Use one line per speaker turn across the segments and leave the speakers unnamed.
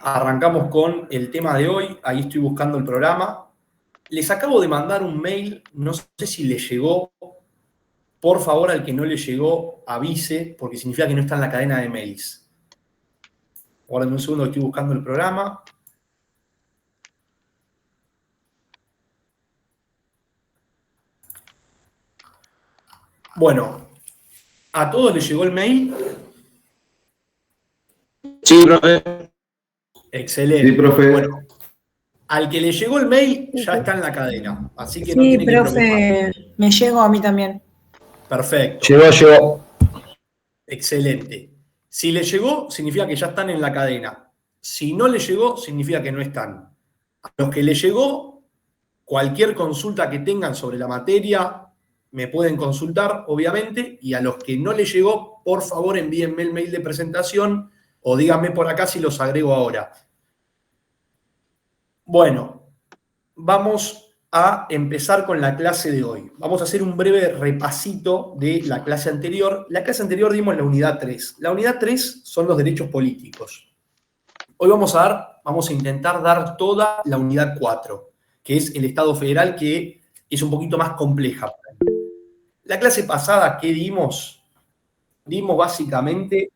Arrancamos con el tema de hoy. Ahí estoy buscando el programa. Les acabo de mandar un mail, no sé si les llegó. Por favor, al que no le llegó, avise, porque significa que no está en la cadena de mails. Guarden un segundo, estoy buscando el programa. Bueno, ¿a todos les llegó el mail?
Sí, profe.
Excelente.
Sí, profe.
Bueno, al que le llegó el mail ya está en la cadena, así que no
Sí,
tiene que
profe,
preocuparse.
me llegó a mí también.
Perfecto.
Llegó.
Excelente. Si le llegó, significa que ya están en la cadena. Si no le llegó, significa que no están. A los que le llegó, cualquier consulta que tengan sobre la materia, me pueden consultar, obviamente, y a los que no le llegó, por favor, envíenme el mail de presentación o díganme por acá si los agrego ahora. Bueno, vamos a empezar con la clase de hoy. Vamos a hacer un breve repasito de la clase anterior. La clase anterior dimos la unidad 3. La unidad 3 son los derechos políticos. Hoy vamos a intentar dar toda la unidad 4, que es el Estado federal, que es un poquito más compleja. La clase pasada, ¿qué dimos? Dimos básicamente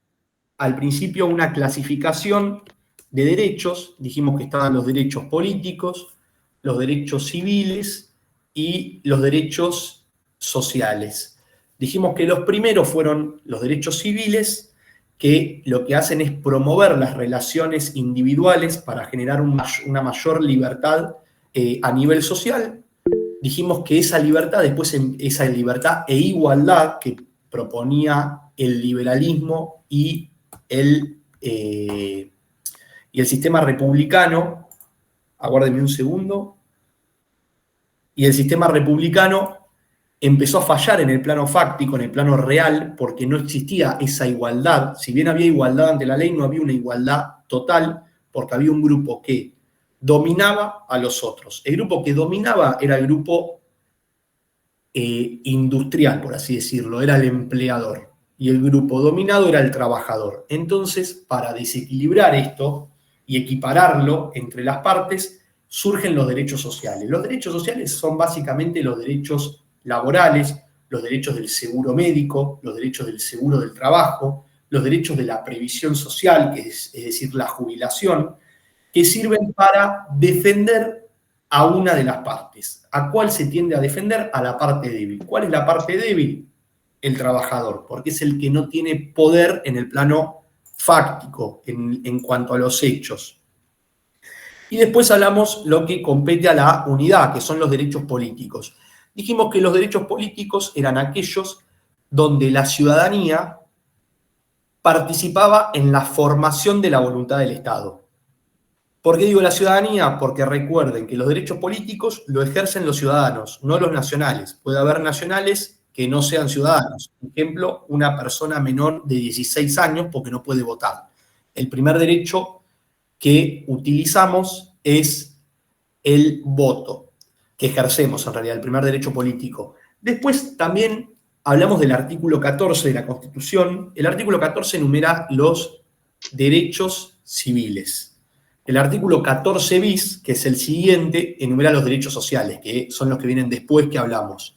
al principio una clasificación de derechos. Dijimos que estaban los derechos políticos, los derechos civiles y los derechos sociales. Dijimos que los primeros fueron los derechos civiles, que lo que hacen es promover las relaciones individuales para generar una mayor libertad a nivel social. Dijimos que esa libertad, después esa libertad e igualdad que proponía el liberalismo y el sistema republicano, aguárdenme un segundo, y el sistema republicano empezó a fallar en el plano fáctico, en el plano real, porque no existía esa igualdad. Si bien había igualdad ante la ley, no había una igualdad total, porque había un grupo que dominaba a los otros. El grupo que dominaba era el grupo industrial, por así decirlo, era el empleador. Y el grupo dominado era el trabajador. Entonces, para desequilibrar esto y equipararlo entre las partes, surgen los derechos sociales. Los derechos sociales son básicamente los derechos laborales, los derechos del seguro médico, los derechos del seguro del trabajo, los derechos de la previsión social, que es decir, la jubilación, que sirven para defender a una de las partes. ¿A cuál se tiende a defender? A la parte débil. ¿Cuál es la parte débil? El trabajador, porque es el que no tiene poder en el plano fáctico, en cuanto a los hechos. Y después hablamos lo que compete a la unidad, que son los derechos políticos. Dijimos que los derechos políticos eran aquellos donde la ciudadanía participaba en la formación de la voluntad del Estado. ¿Por qué digo la ciudadanía? Porque recuerden que los derechos políticos lo ejercen los ciudadanos, no los nacionales. Puede haber nacionales que no sean ciudadanos. Por ejemplo, una persona menor de 16 años porque no puede votar. El primer derecho que utilizamos es el voto, que ejercemos en realidad, el primer derecho político. Después también hablamos del artículo 14 de la Constitución. El artículo 14 enumera los derechos civiles. El artículo 14 bis, que es el siguiente, enumera los derechos sociales, que son los que vienen después que hablamos.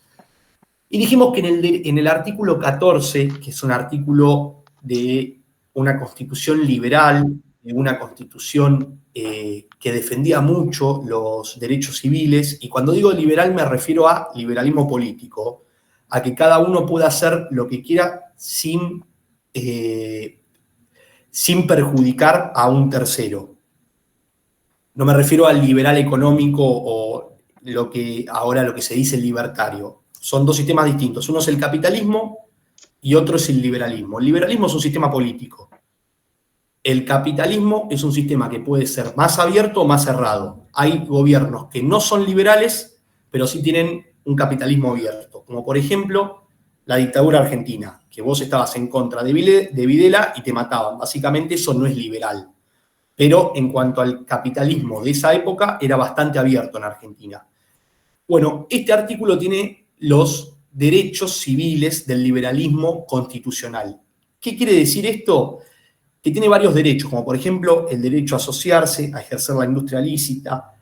Y dijimos que en el artículo 14, que es un artículo de una constitución liberal, de una constitución que defendía mucho los derechos civiles, y cuando digo liberal me refiero a liberalismo político, a que cada uno pueda hacer lo que quiera sin perjudicar a un tercero. No me refiero al liberal económico o lo que se dice libertario. Son dos sistemas distintos. Uno es el capitalismo y otro es el liberalismo. El liberalismo es un sistema político. El capitalismo es un sistema que puede ser más abierto o más cerrado. Hay gobiernos que no son liberales, pero sí tienen un capitalismo abierto. Como por ejemplo la dictadura argentina, que vos estabas en contra de Videla y te mataban. Básicamente eso no es liberal. Pero en cuanto al capitalismo de esa época, era bastante abierto en Argentina. Bueno, este artículo tiene los derechos civiles del liberalismo constitucional. ¿Qué quiere decir esto? que tiene varios derechos, como por ejemplo el derecho a asociarse, a ejercer la industria lícita,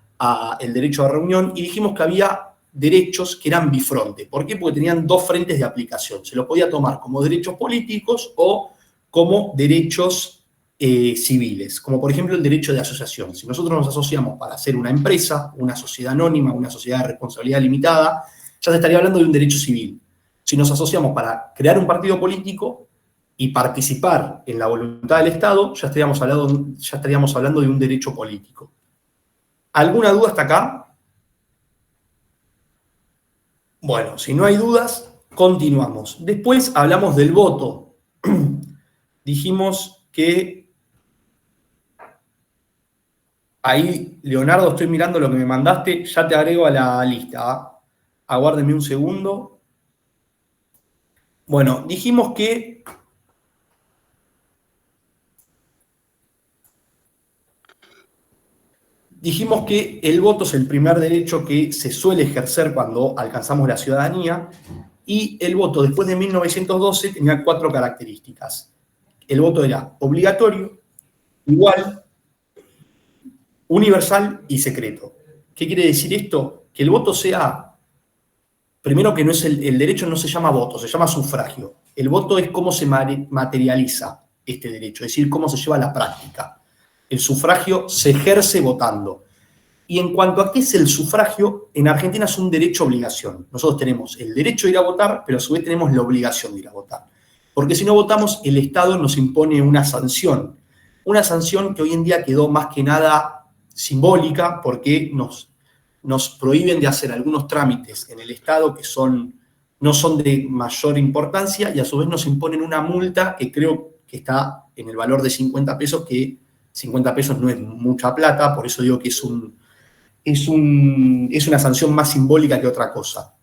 el derecho a reunión, y dijimos que había derechos que eran bifronte. ¿Por qué? Porque tenían dos frentes de aplicación. Se lo podía tomar como derechos políticos o como derechos civiles, como por ejemplo el derecho de asociación. Si nosotros nos asociamos para hacer una empresa, una sociedad anónima, una sociedad de responsabilidad limitada, ya se estaría hablando de un derecho civil. Si nos asociamos para crear un partido político y participar en la voluntad del Estado, ya estaríamos hablando de un derecho político. ¿Alguna duda hasta acá? Bueno, si no hay dudas, continuamos. Después hablamos del voto. Dijimos que... Ahí, Leonardo, estoy mirando lo que me mandaste, ya te agrego a la lista. Aguárdeme un segundo. Bueno, dijimos que el voto es el primer derecho que se suele ejercer cuando alcanzamos la ciudadanía, y el voto después de 1912 tenía 4 características. El voto era obligatorio, igual, universal y secreto. ¿Qué quiere decir esto? Que el voto sea, primero que no es el derecho no se llama voto, se llama sufragio. El voto es cómo se materializa este derecho, es decir, cómo se lleva a la práctica. El sufragio se ejerce votando. Y en cuanto a qué es el sufragio, en Argentina es un derecho-obligación. Nosotros tenemos el derecho de ir a votar, pero a su vez tenemos la obligación de ir a votar. Porque si no votamos, el Estado nos impone una sanción. Una sanción que hoy en día quedó más que nada simbólica, porque nos prohíben de hacer algunos trámites en el Estado que no son de mayor importancia, y a su vez nos imponen una multa que creo que está en el valor de 50 pesos, que 50 pesos no es mucha plata, por eso digo que es una sanción más simbólica que otra cosa.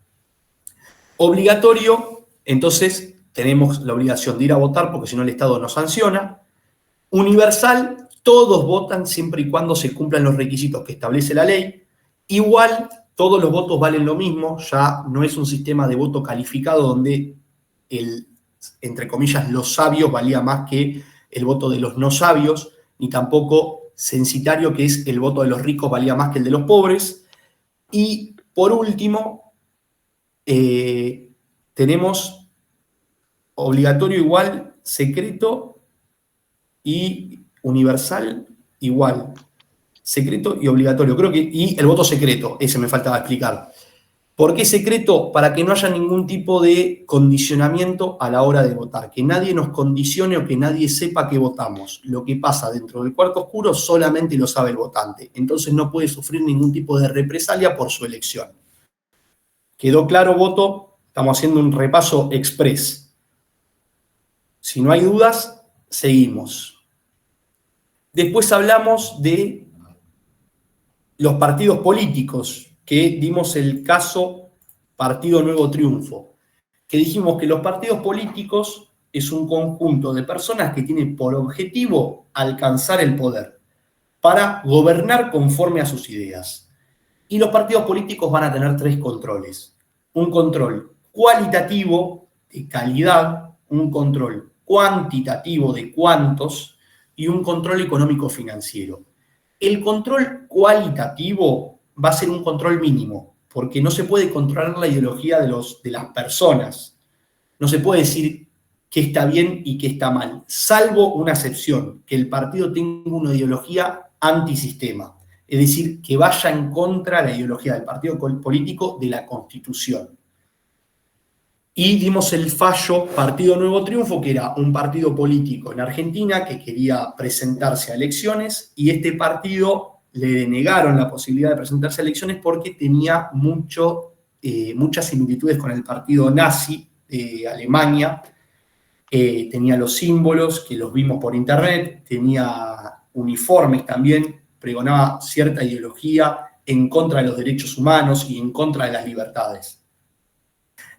Obligatorio, entonces tenemos la obligación de ir a votar porque si no el Estado nos sanciona. Universal, todos votan siempre y cuando se cumplan los requisitos que establece la ley. Igual, todos los votos valen lo mismo, ya no es un sistema de voto calificado donde entre comillas, los sabios valía más que el voto de los no sabios, ni tampoco censitario, que es el voto de los ricos, valía más que el de los pobres. Y por último, tenemos obligatorio igual, secreto y universal igual. Secreto y obligatorio. Y el voto secreto, ese me faltaba explicar. ¿Por qué secreto? Para que no haya ningún tipo de condicionamiento a la hora de votar, que nadie nos condicione o que nadie sepa que votamos. Lo que pasa dentro del cuarto oscuro solamente lo sabe el votante, entonces no puede sufrir ningún tipo de represalia por su elección. ¿Quedó claro, voto? Estamos haciendo un repaso express. Si no hay dudas, seguimos. Después hablamos de los partidos políticos, que dimos el caso Partido Nuevo Triunfo, que dijimos que los partidos políticos es un conjunto de personas que tienen por objetivo alcanzar el poder para gobernar conforme a sus ideas. Y los partidos políticos van a tener 3 controles. Un control cualitativo de calidad, un control cuantitativo de cuántos y un control económico-financiero. El control cualitativo va a ser un control mínimo, porque no se puede controlar la ideología de las personas. No se puede decir qué está bien y qué está mal, salvo una excepción, que el partido tenga una ideología antisistema, es decir, que vaya en contra de la ideología del partido político de la Constitución. Y dimos el fallo Partido Nuevo Triunfo, que era un partido político en Argentina que quería presentarse a elecciones, y este partido le denegaron la posibilidad de presentarse a elecciones porque tenía muchas similitudes con el partido nazi de Alemania. Tenía los símbolos, que los vimos por internet, tenía uniformes también, pregonaba cierta ideología en contra de los derechos humanos y en contra de las libertades.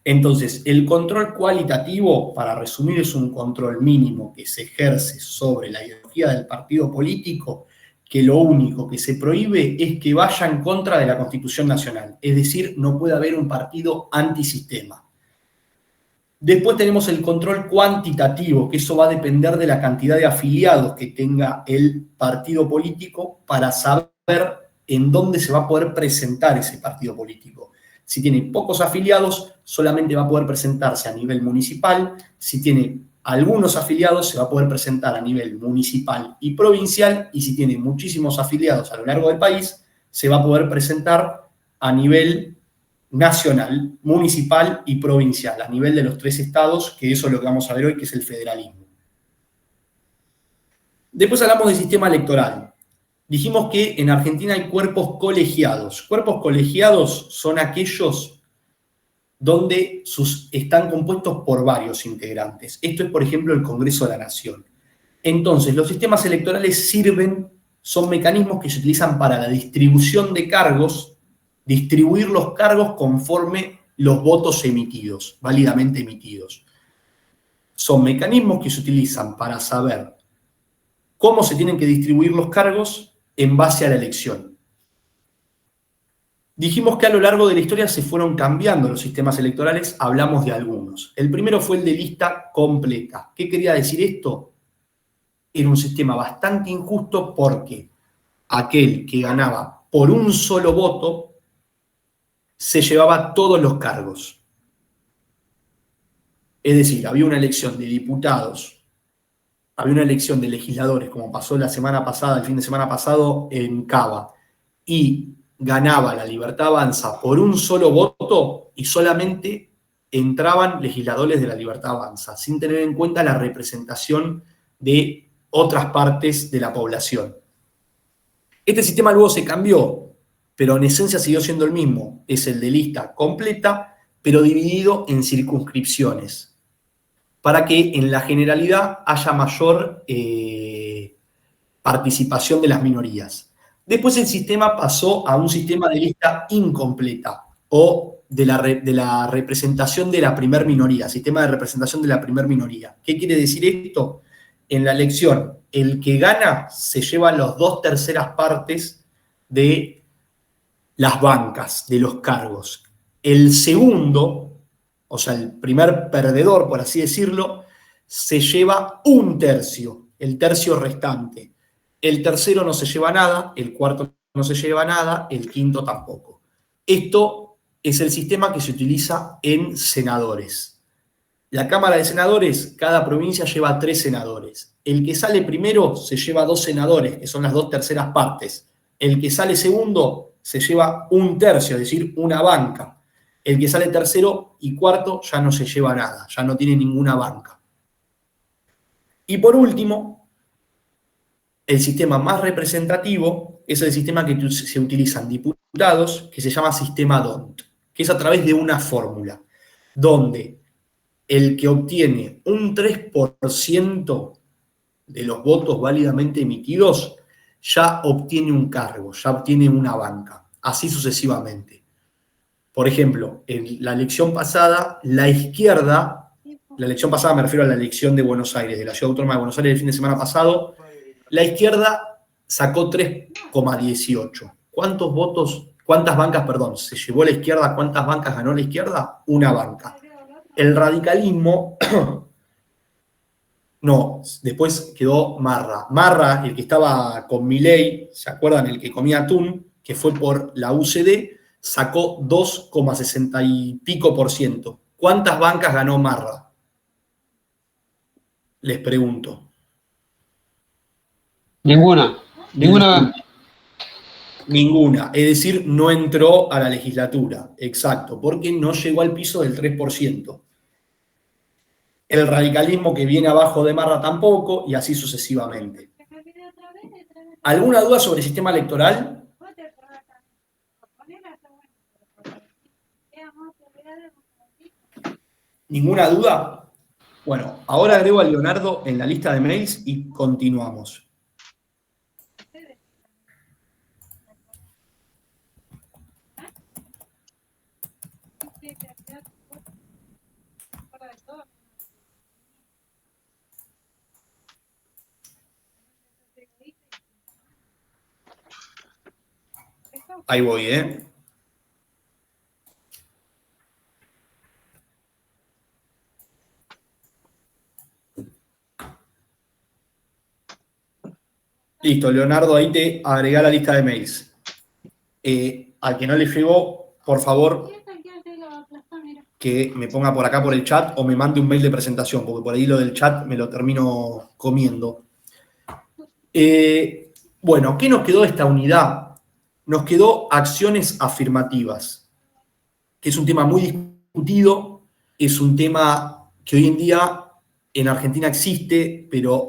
Entonces, el control cualitativo, para resumir, es un control mínimo que se ejerce sobre la ideología del partido político, que lo único que se prohíbe es que vaya en contra de la Constitución Nacional. Es decir, no puede haber un partido antisistema. Después tenemos el control cuantitativo, que eso va a depender de la cantidad de afiliados que tenga el partido político para saber en dónde se va a poder presentar ese partido político. Si tiene pocos afiliados, solamente va a poder presentarse a nivel municipal. Si tiene algunos afiliados, se va a poder presentar a nivel municipal y provincial. Y si tiene muchísimos afiliados a lo largo del país, se va a poder presentar a nivel nacional, municipal y provincial, a nivel de los 3 estados, que eso es lo que vamos a ver hoy, que es el federalismo. Después hablamos del sistema electoral. Dijimos que en Argentina hay cuerpos colegiados. Cuerpos colegiados son aquellos donde están compuestos por varios integrantes. Esto es, por ejemplo, el Congreso de la Nación. Entonces, los sistemas electorales son mecanismos que se utilizan para la distribución de cargos, distribuir los cargos conforme los votos emitidos, válidamente emitidos. Son mecanismos que se utilizan para saber cómo se tienen que distribuir los cargos en base a la elección. Dijimos que a lo largo de la historia se fueron cambiando los sistemas electorales, hablamos de algunos. El primero fue el de lista completa. ¿Qué quería decir esto? Era un sistema bastante injusto porque aquel que ganaba por un solo voto se llevaba todos los cargos. Es decir, había una elección de diputados, había una elección de legisladores, como pasó la semana pasada, el fin de semana pasado en Cava, y ganaba la Libertad Avanza por un solo voto y solamente entraban legisladores de la Libertad Avanza, sin tener en cuenta la representación de otras partes de la población. Este sistema luego se cambió, pero en esencia siguió siendo el mismo. Es el de lista completa, pero dividido en circunscripciones, para que en la generalidad haya mayor participación de las minorías. Después el sistema pasó a un sistema de lista incompleta o de la representación de la primer minoría, sistema de representación de la primer minoría. ¿Qué quiere decir esto? En la elección, el que gana se lleva las 2/3 partes de las bancas, de los cargos. El segundo, o sea, el primer perdedor, por así decirlo, se lleva 1/3, el tercio restante. El tercero no se lleva nada, el cuarto no se lleva nada, el quinto tampoco. Esto es el sistema que se utiliza en senadores. La Cámara de Senadores, cada provincia lleva 3 senadores. El que sale primero se lleva 2 senadores, que son las 2/3 partes. El que sale segundo se lleva 1/3, es decir, una banca. El que sale tercero y cuarto ya no se lleva nada, ya no tiene ninguna banca. Y por último, el sistema más representativo es el sistema que se utilizan diputados, que se llama sistema DONT, que es a través de una fórmula, donde el que obtiene un 3% de los votos válidamente emitidos ya obtiene un cargo, ya obtiene una banca, así sucesivamente. Por ejemplo, en la elección pasada, la elección pasada me refiero a la elección de Buenos Aires, de la Ciudad Autónoma de Buenos Aires el fin de semana pasado, la izquierda sacó 3,18. ¿Cuántas bancas, se llevó la izquierda? ¿Cuántas bancas ganó la izquierda? Una banca. El radicalismo, no, después quedó Marra. Marra, el que estaba con Milei, ¿se acuerdan? El que comía atún, que fue por la UCD, sacó 2,60 y pico %. ¿Cuántas bancas ganó Marra? Les pregunto.
Ninguna.
Ninguna. Es decir, no entró a la legislatura. Exacto, porque no llegó al piso del 3%. El radicalismo que viene abajo de Marra tampoco, y así sucesivamente. ¿Alguna duda sobre el sistema electoral? ¿Ninguna duda? Bueno, ahora agrego a Leonardo en la lista de mails y continuamos. Ahí voy, ¿eh? Listo, Leonardo, ahí te agregué a la lista de mails. Al que no le llegó, por favor, que me ponga por acá por el chat o me mande un mail de presentación, porque por ahí lo del chat me lo termino comiendo. Bueno, ¿qué nos quedó de esta unidad? Nos quedó acciones afirmativas, que es un tema muy discutido, es un tema que hoy en día en Argentina existe, pero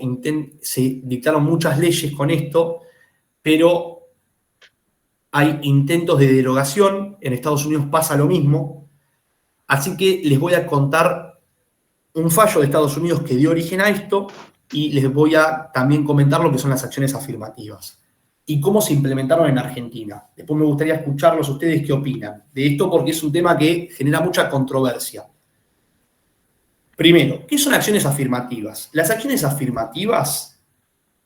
se dictaron muchas leyes con esto, pero hay intentos de derogación, en Estados Unidos pasa lo mismo, así que les voy a contar un fallo de Estados Unidos que dio origen a esto y les voy a también comentar lo que son las acciones afirmativas y cómo se implementaron en Argentina. Después me gustaría escucharlos a ustedes qué opinan de esto porque es un tema que genera mucha controversia. Primero, ¿qué son acciones afirmativas? Las acciones afirmativas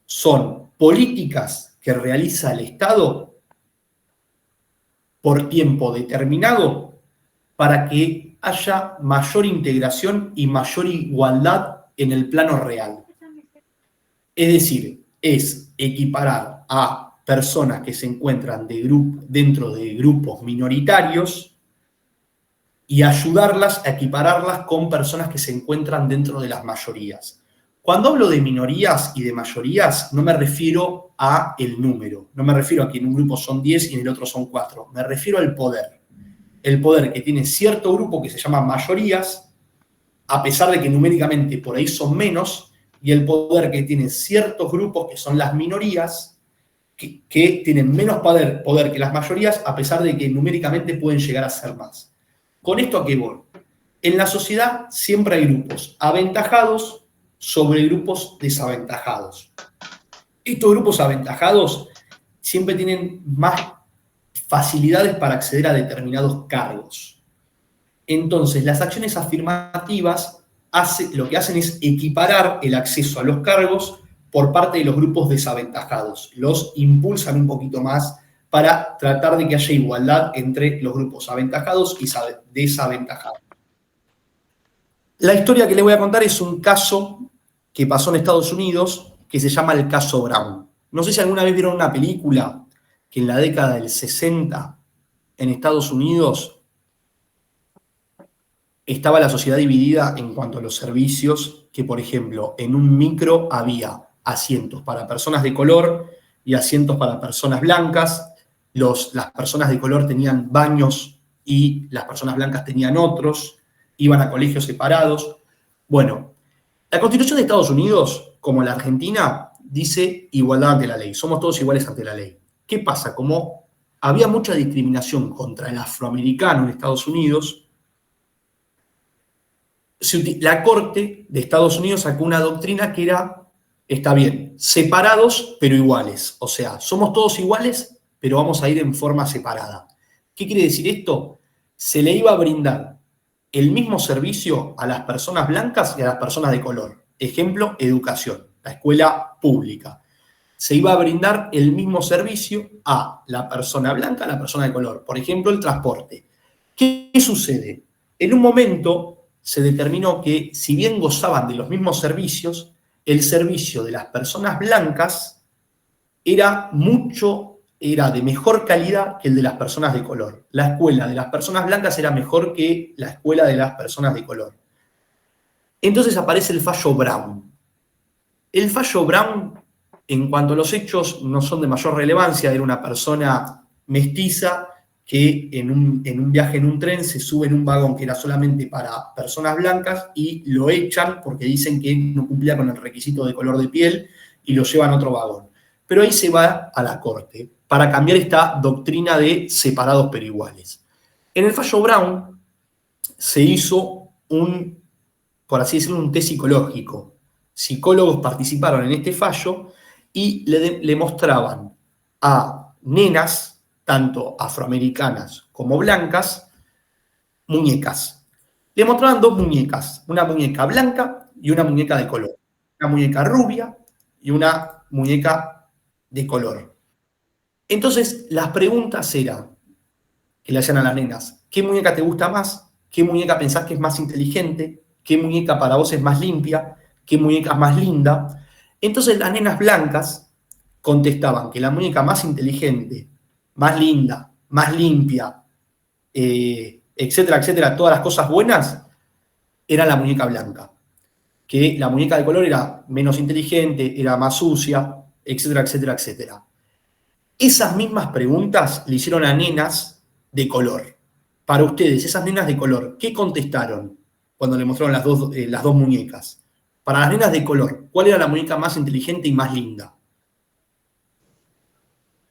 son políticas que realiza el Estado por tiempo determinado para que haya mayor integración y mayor igualdad en el plano real. Es decir, es equiparar a personas que se encuentran dentro de grupos minoritarios y ayudarlas a equipararlas con personas que se encuentran dentro de las mayorías. Cuando hablo de minorías y de mayorías, no me refiero a el número, no me refiero a que en un grupo son 10 y en el otro son 4, me refiero al poder. El poder que tiene cierto grupo que se llama mayorías, a pesar de que numéricamente por ahí son menos, y el poder que tienen ciertos grupos que son las minorías, que tienen menos poder que las mayorías, a pesar de que numéricamente pueden llegar a ser más. ¿Con esto a qué voy? En la sociedad siempre hay grupos aventajados sobre grupos desaventajados. Estos grupos aventajados siempre tienen más facilidades para acceder a determinados cargos. Entonces, las acciones afirmativas lo que hacen es equiparar el acceso a los cargos por parte de los grupos desaventajados. Los impulsan un poquito más para tratar de que haya igualdad entre los grupos aventajados y desaventajados. La historia que les voy a contar es un caso que pasó en Estados Unidos que se llama el caso Brown. No sé si alguna vez vieron una película que en la década del 60 en Estados Unidos estaba la sociedad dividida en cuanto a los servicios, que por ejemplo en un micro había asientos para personas de color y asientos para personas blancas. Las personas de color tenían baños y las personas blancas tenían otros, iban a colegios separados. Bueno, la Constitución de Estados Unidos, como la Argentina, dice igualdad ante la ley, somos todos iguales ante la ley. ¿Qué pasa? Como había mucha discriminación contra el afroamericano en Estados Unidos, la Corte de Estados Unidos sacó una doctrina que era, está bien, separados pero iguales. O sea, somos todos iguales, pero vamos a ir en forma separada. ¿Qué quiere decir esto? Se le iba a brindar el mismo servicio a las personas blancas y a las personas de color. Ejemplo, educación, la escuela pública. Se iba a brindar el mismo servicio a la persona blanca, a la persona de color. Por ejemplo, el transporte. ¿Qué sucede? En un momento se determinó que, si bien gozaban de los mismos servicios, el servicio de las personas blancas era de mejor calidad que el de las personas de color. La escuela de las personas blancas era mejor que la escuela de las personas de color. Entonces aparece el fallo Brown. El fallo Brown, en cuanto a los hechos, no son de mayor relevancia. Era una persona mestiza que en un viaje en un tren se sube en un vagón que era solamente para personas blancas y lo echan porque dicen que no cumplía con el requisito de color de piel y lo llevan a otro vagón. Pero ahí se va a la Corte para cambiar esta doctrina de separados pero iguales. En el fallo Brown se hizo por así decirlo, un test psicológico. Psicólogos participaron en este fallo y le mostraban a nenas, tanto afroamericanas como blancas, muñecas. Le mostraban dos muñecas, una muñeca blanca y una muñeca de color. Una muñeca rubia y una muñeca de color. Entonces, las preguntas eran, que le hacían a las nenas, ¿qué muñeca te gusta más? ¿Qué muñeca pensás que es más inteligente? ¿Qué muñeca para vos es más limpia? ¿Qué muñeca es más linda? Entonces, las nenas blancas contestaban que la muñeca más inteligente, más linda, más limpia, etcétera, etcétera, todas las cosas buenas, era la muñeca blanca. Que la muñeca de color era menos inteligente, era más sucia, etcétera, etcétera, etcétera. Esas mismas preguntas le hicieron a nenas de color. Para ustedes, esas nenas de color, ¿qué contestaron cuando le mostraron las dos muñecas? Para las nenas de color, ¿cuál era la muñeca más inteligente y más linda?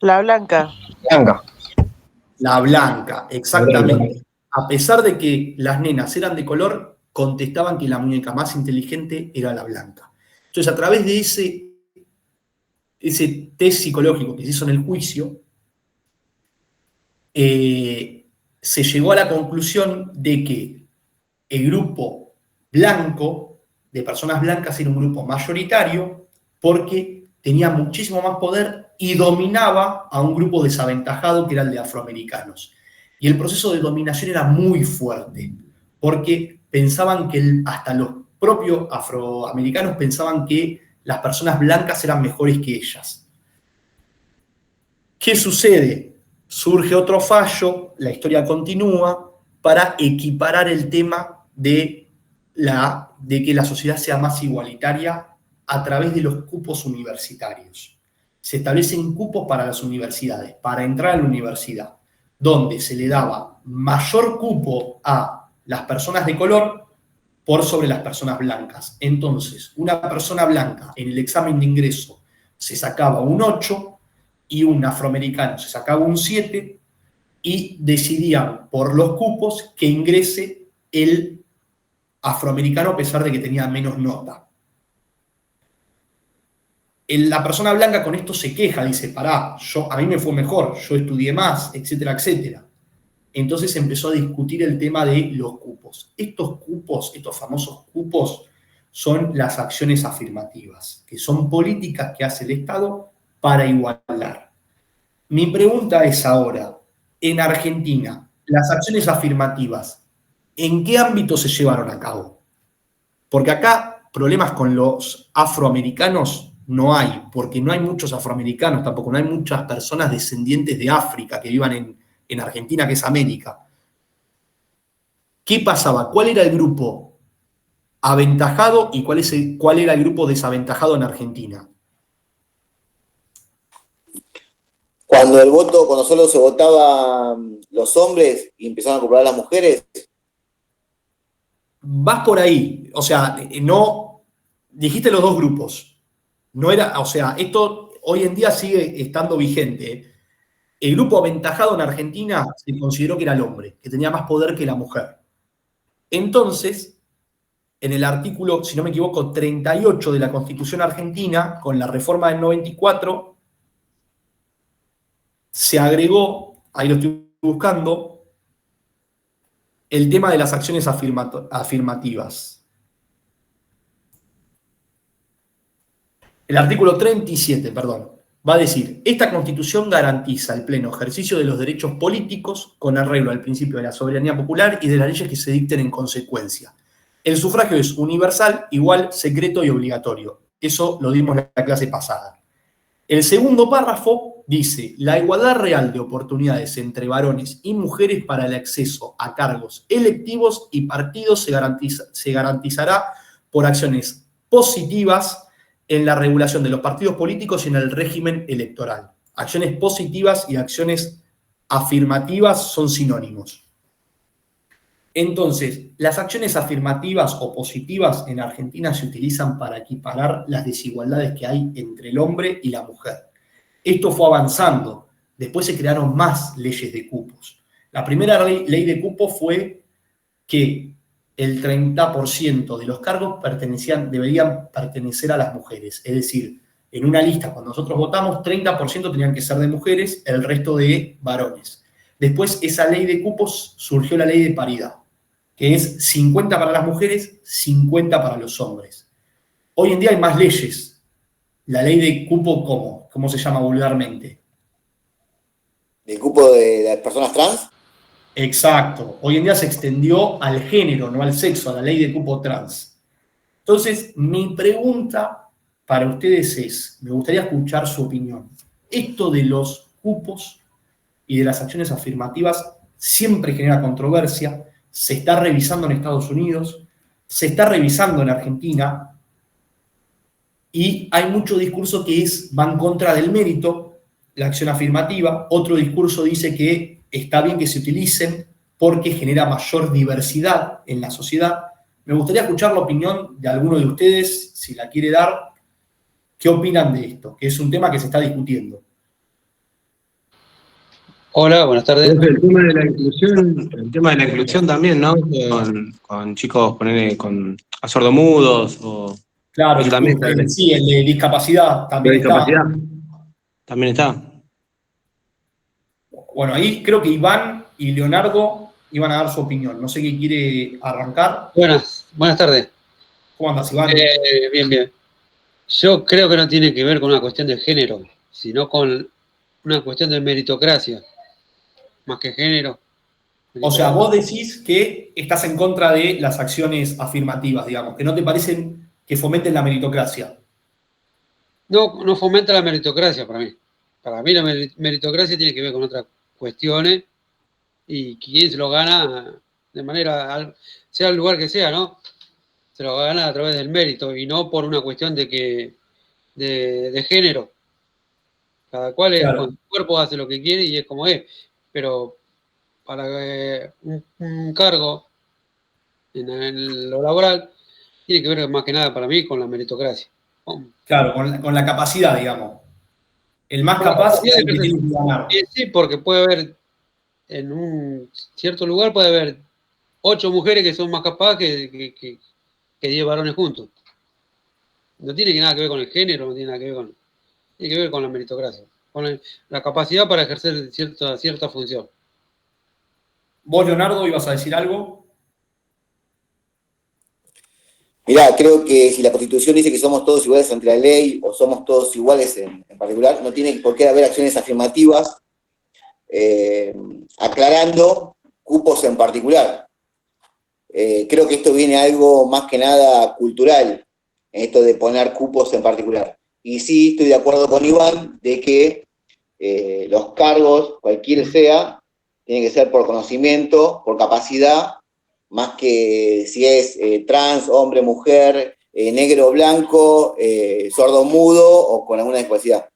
La blanca.
Blanca.
La blanca, exactamente. A pesar de que las nenas eran de color, contestaban que la muñeca más inteligente era la blanca. Entonces, a través de ese test psicológico que se hizo en el juicio, se llegó a la conclusión de que el grupo blanco, de personas blancas, era un grupo mayoritario porque tenía muchísimo más poder y dominaba a un grupo desaventajado que era el de afroamericanos. Y el proceso de dominación era muy fuerte, porque pensaban que hasta los propios afroamericanos pensaban que las personas blancas eran mejores que ellas. ¿Qué sucede? Surge otro fallo, la historia continúa, para equiparar el tema de que la sociedad sea más igualitaria a través de los cupos universitarios. Se establecen cupos para las universidades, para entrar a la universidad, donde se le daba mayor cupo a las personas de color por sobre las personas blancas. Entonces, una persona blanca en el examen de ingreso se sacaba un 8 y un afroamericano se sacaba un 7 y decidían por los cupos que ingrese el afroamericano a pesar de que tenía menos nota. La persona blanca con esto se queja, dice, pará, a mí me fue mejor, yo estudié más, etcétera, etcétera. Entonces empezó a discutir el tema de los cupos. Estos cupos, estos famosos cupos, son las acciones afirmativas, que son políticas que hace el Estado para igualar. Mi pregunta es ahora, en Argentina, las acciones afirmativas, ¿en qué ámbito se llevaron a cabo? Porque acá problemas con los afroamericanos no hay, porque no hay muchos afroamericanos tampoco, no hay muchas personas descendientes de África que vivan en Argentina, que es América. ¿Qué pasaba? ¿Cuál era el grupo aventajado y cuál era el grupo desaventajado en Argentina?
Cuando solo se votaban los hombres y empezaron a comprar las mujeres.
Vas por ahí, o sea, no dijiste los dos grupos. No era, o sea, esto hoy en día sigue estando vigente. El grupo aventajado en Argentina se consideró que era el hombre, que tenía más poder que la mujer. Entonces, en el artículo, si no me equivoco, 38 de la Constitución Argentina, con la reforma del 94, se agregó, ahí lo estoy buscando, el tema de las acciones afirmativas. El artículo 37, perdón, va a decir, esta Constitución garantiza el pleno ejercicio de los derechos políticos con arreglo al principio de la soberanía popular y de las leyes que se dicten en consecuencia. El sufragio es universal, igual, secreto y obligatorio. Eso lo dimos en la clase pasada. El segundo párrafo dice, la igualdad real de oportunidades entre varones y mujeres para el acceso a cargos electivos y partidos se garantizará por acciones positivas en la regulación de los partidos políticos y en el régimen electoral. Acciones positivas y acciones afirmativas son sinónimos. Entonces, las acciones afirmativas o positivas en Argentina se utilizan para equiparar las desigualdades que hay entre el hombre y la mujer. Esto fue avanzando. Después se crearon más leyes de cupos. La primera ley de cupos fue que el 30% de los cargos deberían pertenecer a las mujeres. Es decir, en una lista, cuando nosotros votamos, 30% tenían que ser de mujeres, el resto de varones. Después, esa ley de cupos surgió la ley de paridad, que es 50 para las mujeres, 50 para los hombres. Hoy en día hay más leyes. La ley de cupo, ¿cómo se llama vulgarmente?
¿El cupo de las personas trans?
Exacto. Hoy en día se extendió al género, no al sexo, a la ley de cupo trans. Entonces, mi pregunta para ustedes me gustaría escuchar su opinión. Esto de los cupos y de las acciones afirmativas siempre genera controversia, se está revisando en Estados Unidos, se está revisando en Argentina, y hay mucho discurso que va en contra del mérito, la acción afirmativa. Otro discurso dice que está bien que se utilicen porque genera mayor diversidad en la sociedad. Me gustaría escuchar la opinión de alguno de ustedes, si la quiere dar. ¿Qué opinan de esto? Que es un tema que se está discutiendo.
Hola, buenas tardes.
El tema de la inclusión también, ¿no? Con chicos, ponele, a sordomudos o
Claro,
eso también está.
sí, el de discapacidad también está.
También está.
Bueno, ahí creo que Iván y Leonardo iban a dar su opinión. No sé qué quiere arrancar.
Buenas tardes.
¿Cómo andas, Iván?
Bien. Yo creo que no tiene que ver con una cuestión de género, sino con una cuestión de meritocracia, más que género.
O sea, vos decís que estás en contra de las acciones afirmativas, digamos, que no te parecen que fomenten la meritocracia.
No fomenta la meritocracia para mí. Para mí la meritocracia tiene que ver con otras cuestiones y quién se lo gana de manera, sea el lugar que sea, ¿no? Se lo gana a través del mérito y no por una cuestión de género. Cada cual con su cuerpo hace lo que quiere y es como es. Pero para un cargo en lo laboral tiene que ver más que nada para mí con la meritocracia.
Claro, con la capacidad, digamos. El más capaz es el que tiene que ganar.
Sí, porque puede haber, en un cierto lugar puede haber 8 mujeres que son más capaces que 10 varones juntos. No tiene nada que ver con el género, no tiene nada que ver con... Tiene que ver con la meritocracia, con la capacidad para ejercer cierta función.
¿Vos, Leonardo, ibas a decir algo?
Mirá, creo que si la Constitución dice que somos todos iguales ante la ley, o somos todos iguales en particular, no tiene por qué haber acciones afirmativas aclarando cupos en particular. Creo que esto viene a algo más que nada cultural, esto de poner cupos en particular. Y sí, estoy de acuerdo con Iván de que los cargos, cualquiera sea, tienen que ser por conocimiento, por capacidad, más que si es trans, hombre, mujer, negro, blanco, sordo, mudo o con alguna discapacidad.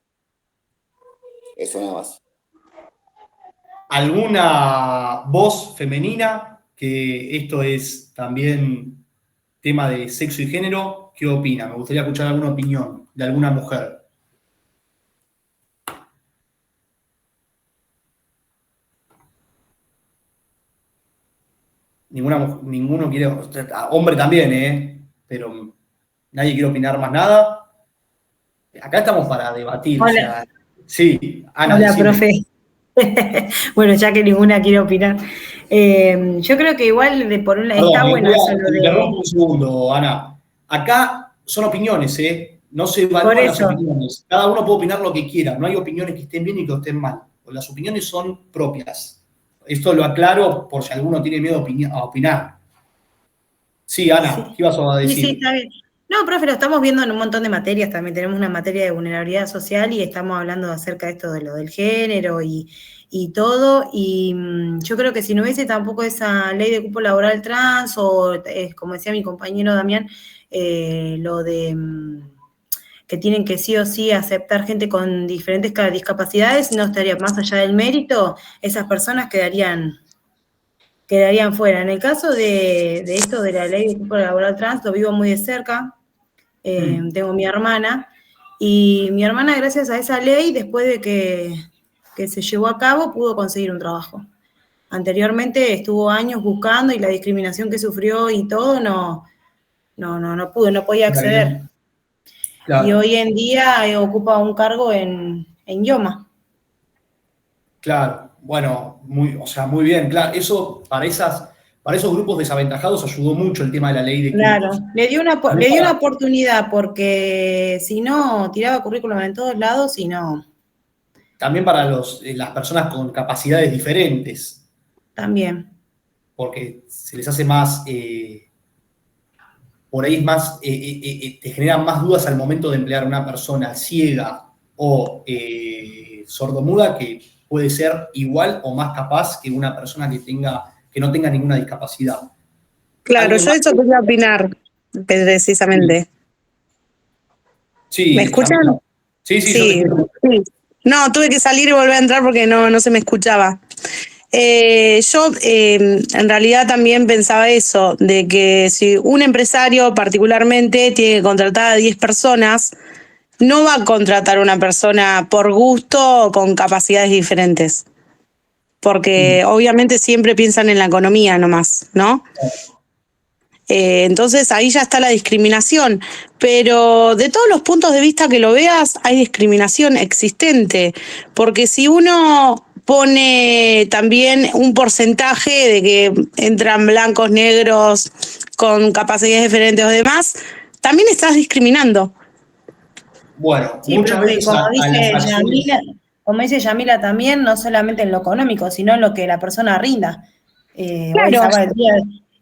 Eso nada más.
¿Alguna voz femenina? Que esto es también tema de sexo y género. ¿Qué opina? Me gustaría escuchar alguna opinión de alguna mujer. Ninguno quiere, hombre también, pero nadie quiere opinar más nada. Acá estamos para debatir.
Hola.
O sea, sí, Ana.
Hola,
decime.
profe. Bueno, ya que ninguna quiere opinar. Yo creo que igual, por un lado, está bueno eso lo de...
Interrumpo un segundo, Ana. Acá son opiniones, no se evalúan las opiniones. Cada uno puede opinar lo que quiera. No hay opiniones que estén bien y que estén mal. Las opiniones son propias. Esto lo aclaro por si alguno tiene miedo a opinar. Sí, Ana, ¿qué ibas a decir?
Sí, está bien. No, profe, lo estamos viendo en un montón de materias. También tenemos una materia de vulnerabilidad social y estamos hablando acerca de esto de lo del género y todo. Y yo creo que si no hubiese tampoco esa ley de cupo laboral trans o, como decía mi compañero Damián, lo de que tienen que sí o sí aceptar gente con diferentes discapacidades, no estaría más allá del mérito, esas personas quedarían fuera. En el caso de esto de la ley de cupo laboral trans, lo vivo muy de cerca. Tengo mi hermana, y mi hermana, gracias a esa ley, después de que se llevó a cabo, pudo conseguir un trabajo. Anteriormente estuvo años buscando y la discriminación que sufrió y todo, no pudo, no podía acceder. Claro. Y hoy en día ocupa un cargo en IOMA.
Claro, bueno, muy bien, claro, eso para esos grupos desaventajados ayudó mucho el tema de la ley de cupos.
Claro, le dio una oportunidad, porque si no, tiraba currículum en todos lados y no.
También para las personas con capacidades diferentes.
También.
Porque se les hace más por ahí es más, te generan más dudas al momento de emplear a una persona ciega o sordomuda, que puede ser igual o más capaz que una persona que no tenga ninguna discapacidad.
Claro, yo eso quería opinar, precisamente.
Sí.
¿Me escuchan?
Sí.
Sí. No, tuve que salir y volver a entrar porque no se me escuchaba. Yo en realidad también pensaba eso, de que si un empresario particularmente tiene que contratar a 10 personas, no va a contratar a una persona por gusto o con capacidades diferentes. Porque obviamente siempre piensan en la economía nomás, ¿no? Entonces ahí ya está la discriminación, pero de todos los puntos de vista que lo veas, hay discriminación existente, porque si uno pone también un porcentaje de que entran blancos, negros, con capacidades diferentes o demás, también estás discriminando.
Bueno,
sí,
muchas veces
como dice Yamila también, no solamente en lo económico, sino en lo que la persona rinda.
Claro.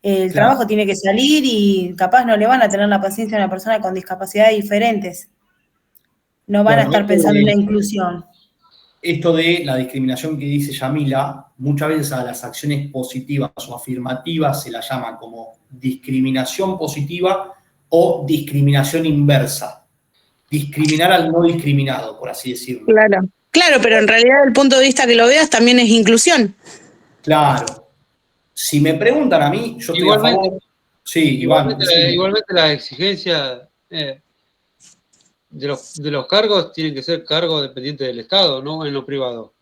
El trabajo tiene que salir y capaz no le van a tener la paciencia a una persona con discapacidades diferentes. No van a estar pensando en la inclusión.
Esto de la discriminación que dice Yamila, muchas veces a las acciones positivas o afirmativas se la llama como discriminación positiva o discriminación inversa. Discriminar al no discriminado, por así decirlo.
Claro, pero en realidad desde el punto de vista que lo veas también es inclusión.
Claro. Si me preguntan a mí, yo estoy a favor. Sí, Iván.
Igualmente la exigencia de los cargos tienen que ser cargos dependientes del Estado, no en lo privado.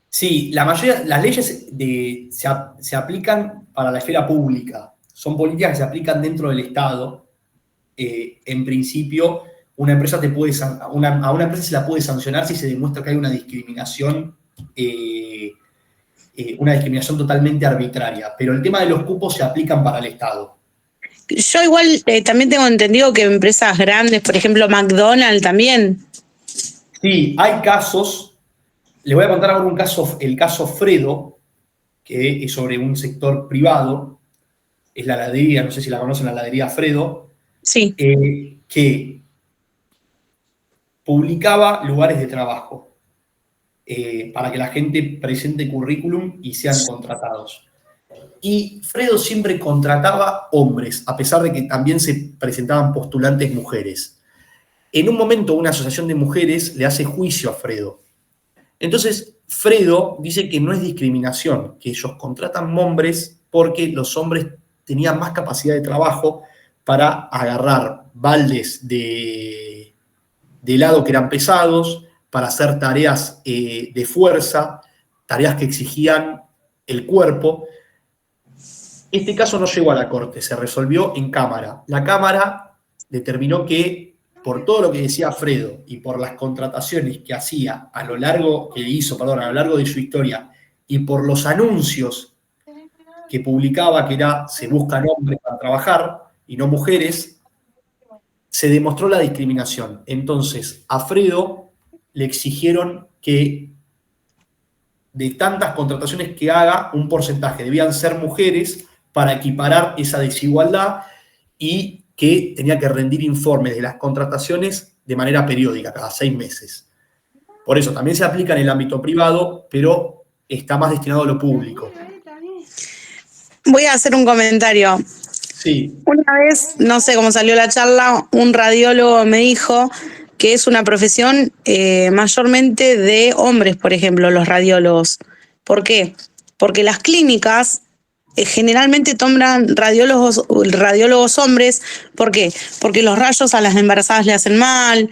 Sí, la mayoría, las leyes se aplican para la esfera pública. Son políticas que se aplican dentro del Estado. En principio, a una empresa se la puede sancionar si se demuestra que hay una discriminación totalmente arbitraria, pero el tema de los cupos se aplican para el Estado.
Yo igual también tengo entendido que empresas grandes, por ejemplo McDonald's también.
Sí, hay casos. Les voy a contar ahora el caso Fredo, que es sobre un sector privado, es la heladería, no sé si la conocen, la heladería Fredo,
sí.
Que publicaba lugares de trabajo para que la gente presente currículum y sean contratados. Y Fredo siempre contrataba hombres, a pesar de que también se presentaban postulantes mujeres. En un momento, una asociación de mujeres le hace juicio a Fredo. Entonces, Fredo dice que no es discriminación, que ellos contratan hombres porque los hombres tenían más capacidad de trabajo para agarrar baldes de helado que eran pesados, para hacer tareas de fuerza, tareas que exigían el cuerpo. Este caso no llegó a la corte, se resolvió en Cámara. La Cámara determinó que, por todo lo que decía Fredo y por las contrataciones que hacía a lo largo de su historia y por los anuncios que publicaba, que era se buscan hombres para trabajar y no mujeres, se demostró la discriminación. Entonces, a Fredo le exigieron que de tantas contrataciones que haga, un porcentaje debían ser mujeres para equiparar esa desigualdad y que tenía que rendir informes de las contrataciones de manera periódica, cada 6 meses. Por eso también se aplica en el ámbito privado, pero está más destinado a lo público.
Voy a hacer un comentario.
Sí.
Una vez, no sé cómo salió la charla, un radiólogo me dijo que es una profesión mayormente de hombres, por ejemplo, los radiólogos. ¿Por qué? Porque las clínicas generalmente toman radiólogos hombres. ¿Por qué? Porque los rayos a las embarazadas le hacen mal,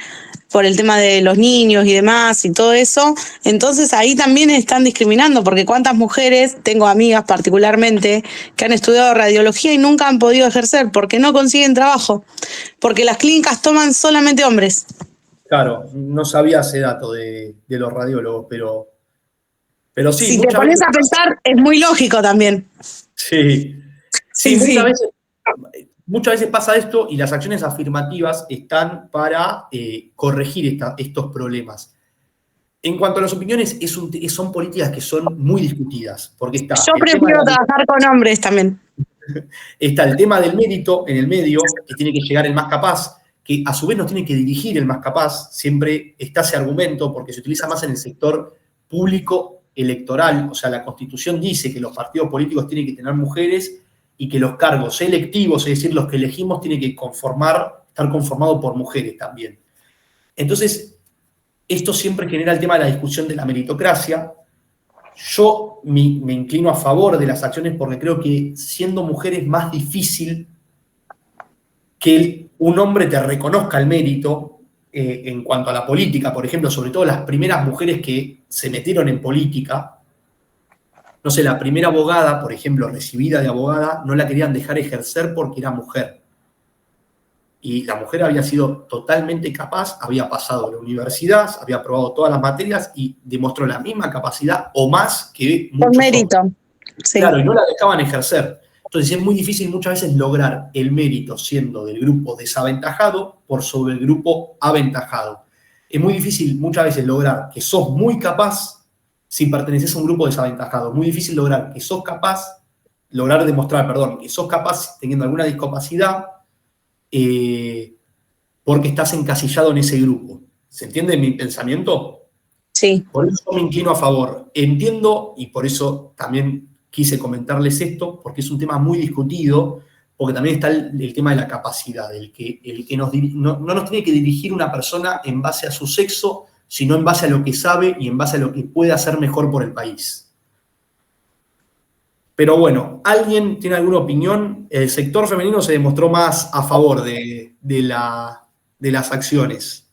por el tema de los niños y demás y todo eso. Entonces ahí también están discriminando, porque cuántas mujeres, tengo amigas particularmente, que han estudiado radiología y nunca han podido ejercer porque no consiguen trabajo, porque las clínicas toman solamente hombres.
Claro, no sabía ese dato de los radiólogos, pero sí.
Si te pones a pensar, es muy lógico también.
Sí. Muchas veces pasa esto y las acciones afirmativas están para corregir estos problemas. En cuanto a las opiniones, son políticas que son muy discutidas. Porque
yo prefiero trabajar con hombres también.
Está el tema del mérito en el medio, que tiene que llegar el más capaz, que a su vez nos tiene que dirigir el más capaz. Siempre está ese argumento, porque se utiliza más en el sector público electoral. O sea, la Constitución dice que los partidos políticos tienen que tener mujeres y que los cargos electivos, es decir, los que elegimos, tienen que estar conformados por mujeres también. Entonces, esto siempre genera el tema de la discusión de la meritocracia. Yo me inclino a favor de las acciones porque creo que siendo mujer es más difícil que un hombre te reconozca el mérito en cuanto a la política. Por ejemplo, sobre todo las primeras mujeres que se metieron en política, no sé, la primera abogada, por ejemplo, recibida de abogada, no la querían dejar ejercer porque era mujer. Y la mujer había sido totalmente capaz, había pasado la universidad, había aprobado todas las materias y demostró la misma capacidad o más que muchos
Por mérito.
hombres.
Sí.
Claro, y no la dejaban ejercer. Entonces es muy difícil muchas veces lograr el mérito siendo del grupo desaventajado por sobre el grupo aventajado. Es muy difícil muchas veces lograr que sos muy capaz si perteneces a un grupo desaventajado. Es muy difícil lograr que sos capaz, que sos capaz teniendo alguna discapacidad porque estás encasillado en ese grupo. ¿Se entiende mi pensamiento?
Sí.
Por eso yo me inclino a favor. Entiendo, y por eso también quise comentarles esto, porque es un tema muy discutido, porque también está el tema de la capacidad, el que no nos tiene que dirigir una persona en base a su sexo, sino en base a lo que sabe y en base a lo que puede hacer mejor por el país. Pero bueno, ¿alguien tiene alguna opinión? El sector femenino se demostró más a favor de las acciones.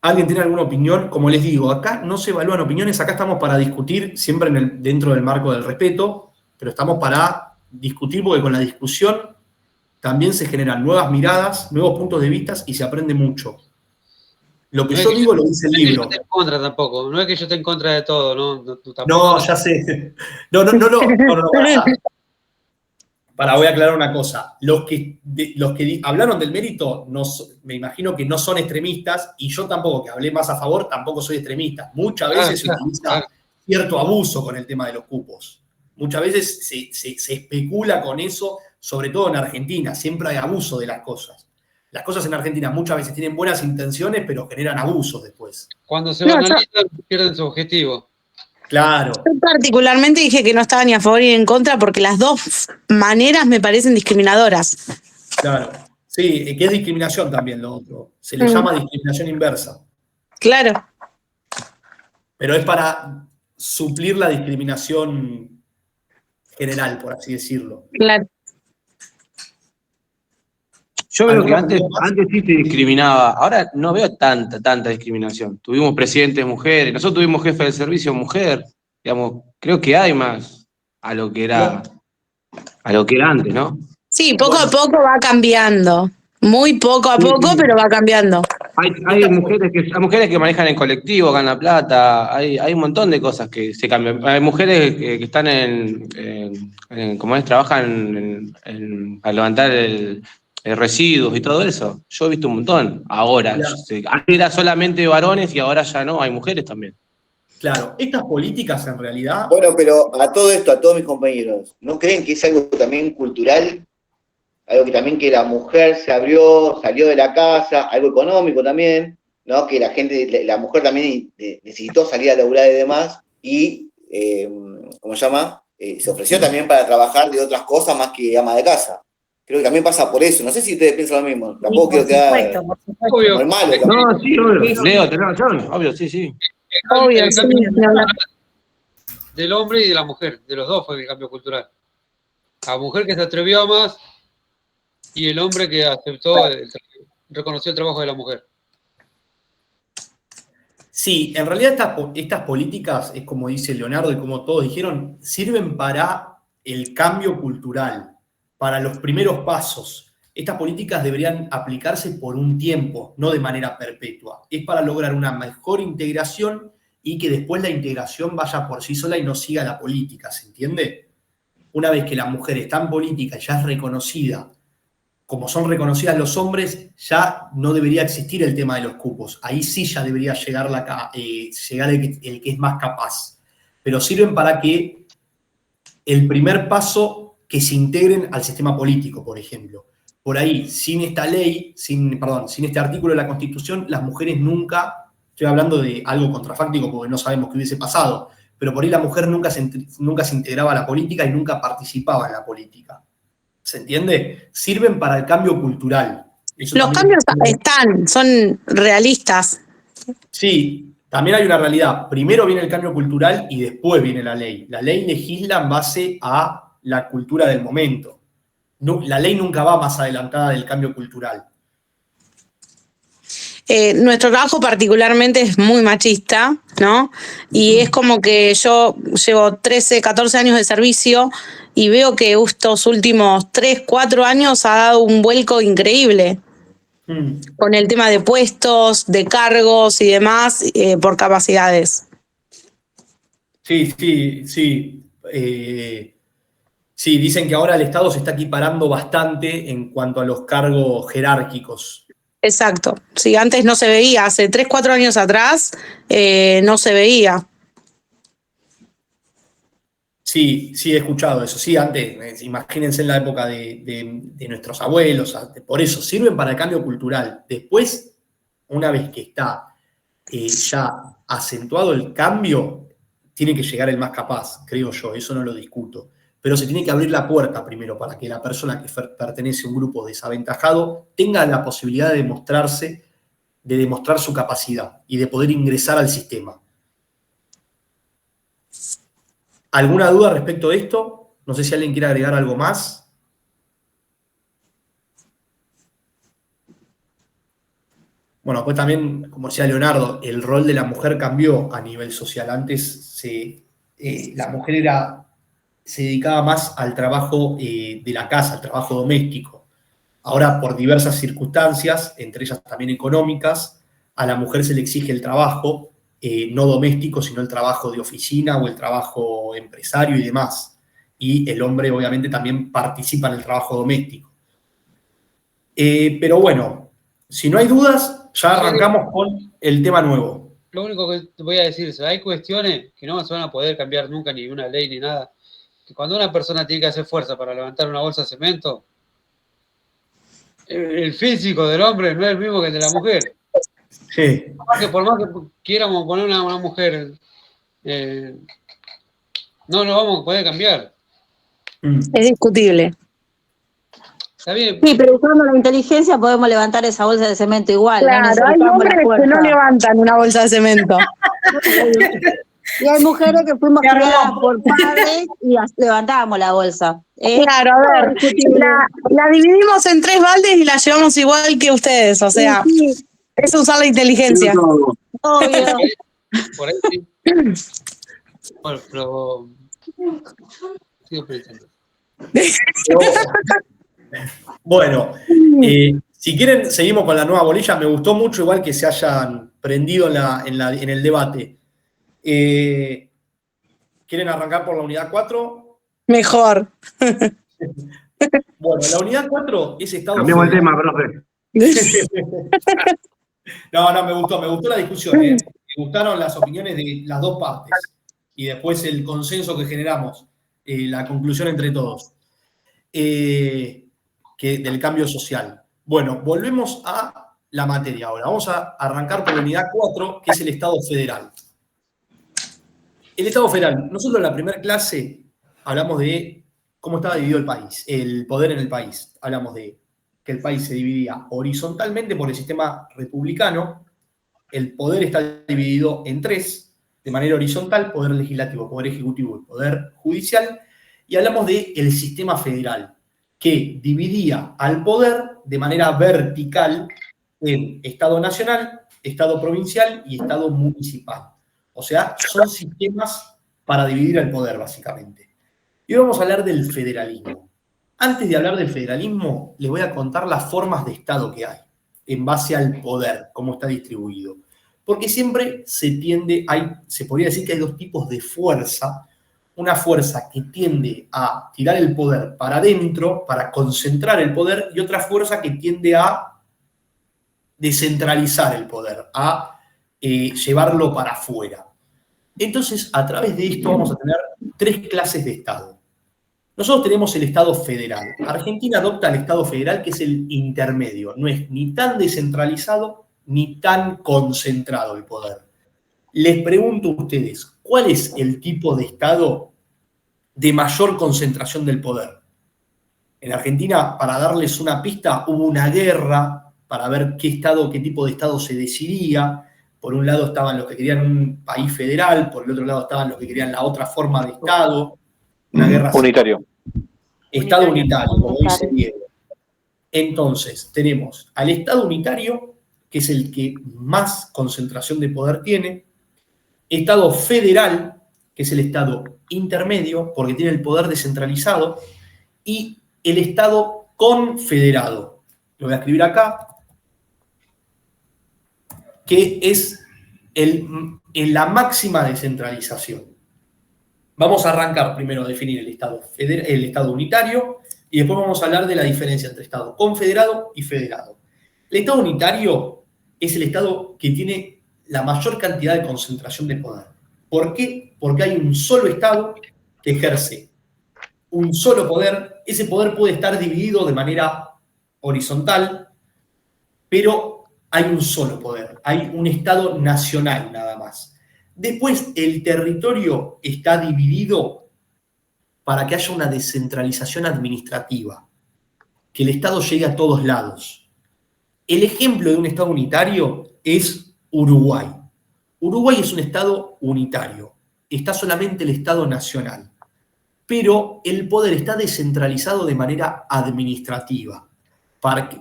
¿Alguien tiene alguna opinión? Como les digo, acá no se evalúan opiniones, acá estamos para discutir, siempre dentro del marco del respeto, pero estamos para discutir porque con la discusión también se generan nuevas miradas, nuevos puntos de vista y se aprende mucho. Lo que yo digo lo dice el libro.
No es que yo esté en contra tampoco, no es que yo esté en contra de todo, ¿no? Tampoco.
No, ya sé. No, voy a aclarar una cosa. Los que hablaron del mérito, me imagino que no son extremistas, y yo tampoco, que hablé más a favor, tampoco soy extremista. Muchas veces se utiliza cierto abuso con el tema de los cupos. Muchas veces se especula con eso, sobre todo en Argentina. Siempre hay abuso de las cosas. Las cosas en Argentina muchas veces tienen buenas intenciones, pero generan abusos después.
Cuando se banalizan, pierden su objetivo.
Claro.
Yo particularmente dije que no estaba ni a favor ni en contra porque las dos maneras me parecen discriminadoras.
Claro. Sí, que es discriminación también lo otro. Se le llama discriminación inversa.
Claro.
Pero es para suplir la discriminación general, por así decirlo.
Claro.
Yo veo que antes sí se discriminaba, ahora no veo tanta discriminación. Tuvimos presidentes mujeres, nosotros tuvimos jefe de servicio mujer, digamos, creo que hay más a lo que era antes, ¿no?
Sí, poco a poco va cambiando. Muy poco a poco, pero va cambiando.
Hay mujeres que manejan en colectivo, ganan plata, hay un montón de cosas que se cambian. Hay mujeres que están trabajan para levantar residuos y todo eso. Yo he visto un montón. Ahora, antes era solamente varones y ahora ya no, hay mujeres también.
Claro, estas políticas en realidad...
Bueno, pero a todo esto, a todos mis compañeros, ¿no creen que es algo también cultural? Algo que también que la mujer salió de la casa, algo económico también, ¿no? Que la mujer también necesitó salir a laburar y demás, y, ¿cómo se llama? Se ofreció también para trabajar de otras cosas más que ama de casa. Creo que también pasa por eso. No sé si ustedes piensan lo mismo. Tampoco quiero quedar como el malo.
No, sí, obvio. Leo, tenés razón. Obvio, sí.
Obvio, sí.
Del hombre y de la mujer, de los dos fue el cambio cultural. La mujer que se atrevió a más y el hombre que reconoció el trabajo de la mujer.
Sí, en realidad estas políticas, es como dice Leonardo y como todos dijeron, sirven para el cambio cultural, para los primeros pasos. Estas políticas deberían aplicarse por un tiempo, no de manera perpetua. Es para lograr una mejor integración y que después la integración vaya por sí sola y no siga la política, ¿se entiende? Una vez que la mujer está en política y ya es reconocida, como son reconocidas los hombres, ya no debería existir el tema de los cupos. Ahí sí ya debería llegar el que es más capaz. Pero sirven para que el primer paso que se integren al sistema político, por ejemplo. Por ahí, sin esta ley, sin este artículo de la Constitución, las mujeres nunca, estoy hablando de algo contrafáctico porque no sabemos qué hubiese pasado, pero por ahí la mujer nunca se integraba a la política y nunca participaba en la política. ¿Se entiende? Sirven para el cambio cultural.
Los cambios son realistas.
Sí, también hay una realidad. Primero viene el cambio cultural y después viene la ley. La ley legisla en base a la cultura del momento. No, la ley nunca va más adelantada del cambio cultural.
Nuestro trabajo particularmente es muy machista, ¿no? Y es como que yo llevo 13, 14 años de servicio y veo que estos últimos 3, 4 años ha dado un vuelco increíble con el tema de puestos, de cargos y demás por capacidades.
Sí. Sí, dicen que ahora el Estado se está equiparando bastante en cuanto a los cargos jerárquicos.
Exacto. Sí, antes no se veía, hace 3, 4 años atrás no se veía.
Sí, he escuchado eso. Sí, antes, imagínense en la época de nuestros abuelos, por eso, sirven para el cambio cultural. Después, una vez que está ya acentuado el cambio, tiene que llegar el más capaz, creo yo, eso no lo discuto. Pero se tiene que abrir la puerta primero para que la persona que pertenece a un grupo desaventajado tenga la posibilidad de demostrar su capacidad y de poder ingresar al sistema. ¿Alguna duda respecto de esto? No sé si alguien quiere agregar algo más. Bueno, pues también, como decía Leonardo, el rol de la mujer cambió a nivel social. Antes la mujer se dedicaba más al trabajo de la casa, al trabajo doméstico. Ahora, por diversas circunstancias, entre ellas también económicas, a la mujer se le exige el trabajo, no doméstico, sino el trabajo de oficina o el trabajo empresario y demás. Y el hombre, obviamente, también participa en el trabajo doméstico. Pero bueno, si no hay dudas, ya arrancamos con el tema nuevo.
Lo único que te voy a decir es, hay cuestiones que no se van a poder cambiar nunca, ni una ley ni nada. Que cuando una persona tiene que hacer fuerza para levantar una bolsa de cemento, el físico del hombre no es el mismo que el de la mujer.
Sí.
Por más que quieramos poner una mujer, no lo vamos a poder cambiar.
Es discutible.
Está bien.
Sí, pero usando la inteligencia podemos levantar esa bolsa de cemento igual.
Claro, hay hombres que no levantan una bolsa de cemento.
Y hay mujeres que fuimos criadas por padres y levantábamos la bolsa.
Claro, a ver, la dividimos en 3 baldes y la llevamos igual que ustedes, o sea, sí. Es usar la inteligencia.
Obvio.
Por ahí sí. Bueno, pero sigo pensando.
Bueno, si quieren, seguimos con la nueva bolilla. Me gustó mucho, igual que se hayan prendido en el debate. ¿Quieren arrancar por la unidad 4?
Mejor.
Bueno, la unidad 4 es Estado
Cambiamos
federal.
el tema, profe.
No, me gustó la discusión. Me gustaron las opiniones de las dos partes. Y después el consenso que generamos, la conclusión entre todos. Del cambio social. Bueno, volvemos a la materia ahora. Vamos a arrancar por la unidad 4, que es el Estado federal. El Estado federal. Nosotros en la primera clase hablamos de cómo estaba dividido el país, el poder en el país. Hablamos de que el país se dividía horizontalmente por el sistema republicano. El poder está dividido en 3, de manera horizontal: poder legislativo, poder ejecutivo y poder judicial. Y hablamos del sistema federal, que dividía al poder de manera vertical en Estado nacional, Estado provincial y Estado municipal. O sea, son sistemas para dividir el poder, básicamente. Y hoy vamos a hablar del federalismo. Antes de hablar del federalismo, les voy a contar las formas de Estado que hay, en base al poder, cómo está distribuido. Porque siempre se podría decir que hay 2 tipos de fuerza. Una fuerza que tiende a tirar el poder para adentro, para concentrar el poder, y otra fuerza que tiende a descentralizar el poder, a llevarlo para afuera. Entonces, a través de esto vamos a tener 3 clases de Estado. Nosotros tenemos el Estado federal. Argentina adopta el Estado federal, que es el intermedio. No es ni tan descentralizado ni tan concentrado el poder. Les pregunto a ustedes, ¿cuál es el tipo de Estado de mayor concentración del poder? En Argentina, para darles una pista, hubo una guerra para ver qué tipo de Estado se decidía. Por un lado estaban los que querían un país federal, por el otro lado estaban los que querían la otra forma de Estado. Una guerra
unitario.
Estado unitario, como dice Diego. Entonces, tenemos al Estado unitario, que es el que más concentración de poder tiene, Estado federal, que es el Estado intermedio, porque tiene el poder descentralizado, y el Estado confederado. Lo voy a escribir acá, que es en la máxima descentralización. Vamos a arrancar primero a definir el Estado unitario y después vamos a hablar de la diferencia entre Estado confederado y federado. El Estado unitario es el Estado que tiene la mayor cantidad de concentración de poder. ¿Por qué? Porque hay un solo Estado que ejerce un solo poder. Ese poder puede estar dividido de manera horizontal, pero hay un solo poder, hay un Estado nacional nada más. Después, el territorio está dividido para que haya una descentralización administrativa, que el Estado llegue a todos lados. El ejemplo de un Estado unitario es Uruguay. Uruguay es un Estado unitario, está solamente el Estado nacional, pero el poder está descentralizado de manera administrativa.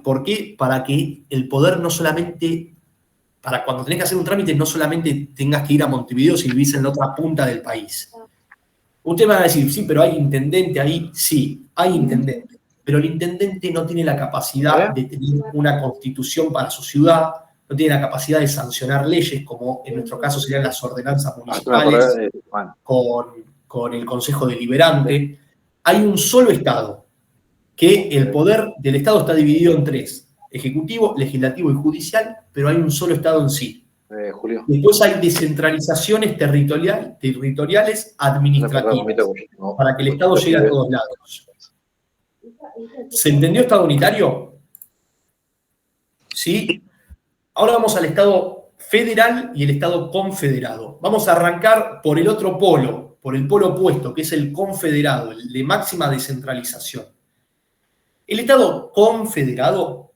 ¿Por qué? Para que el poder no solamente, para cuando tenés que hacer un trámite, no solamente tengas que ir a Montevideo si vivís en la otra punta del país. Usted me va a decir, sí, pero hay intendente ahí. Sí, hay intendente. Pero el intendente no tiene la capacidad de tener una constitución para su ciudad, no tiene la capacidad de sancionar leyes, como en nuestro caso serían las ordenanzas municipales, con el Consejo Deliberante. Hay un solo Estado, que el poder del Estado está dividido en tres: ejecutivo, legislativo y judicial, pero hay un solo Estado en sí.
Julio.
Después hay descentralizaciones territoriales administrativas, para que el Estado llegue a todos lados. ¿Se entendió Estado unitario? ¿Sí? Ahora vamos al Estado federal y el Estado confederado. Vamos a arrancar por el otro polo, por el polo opuesto, que es el confederado, el de máxima descentralización. El Estado confederado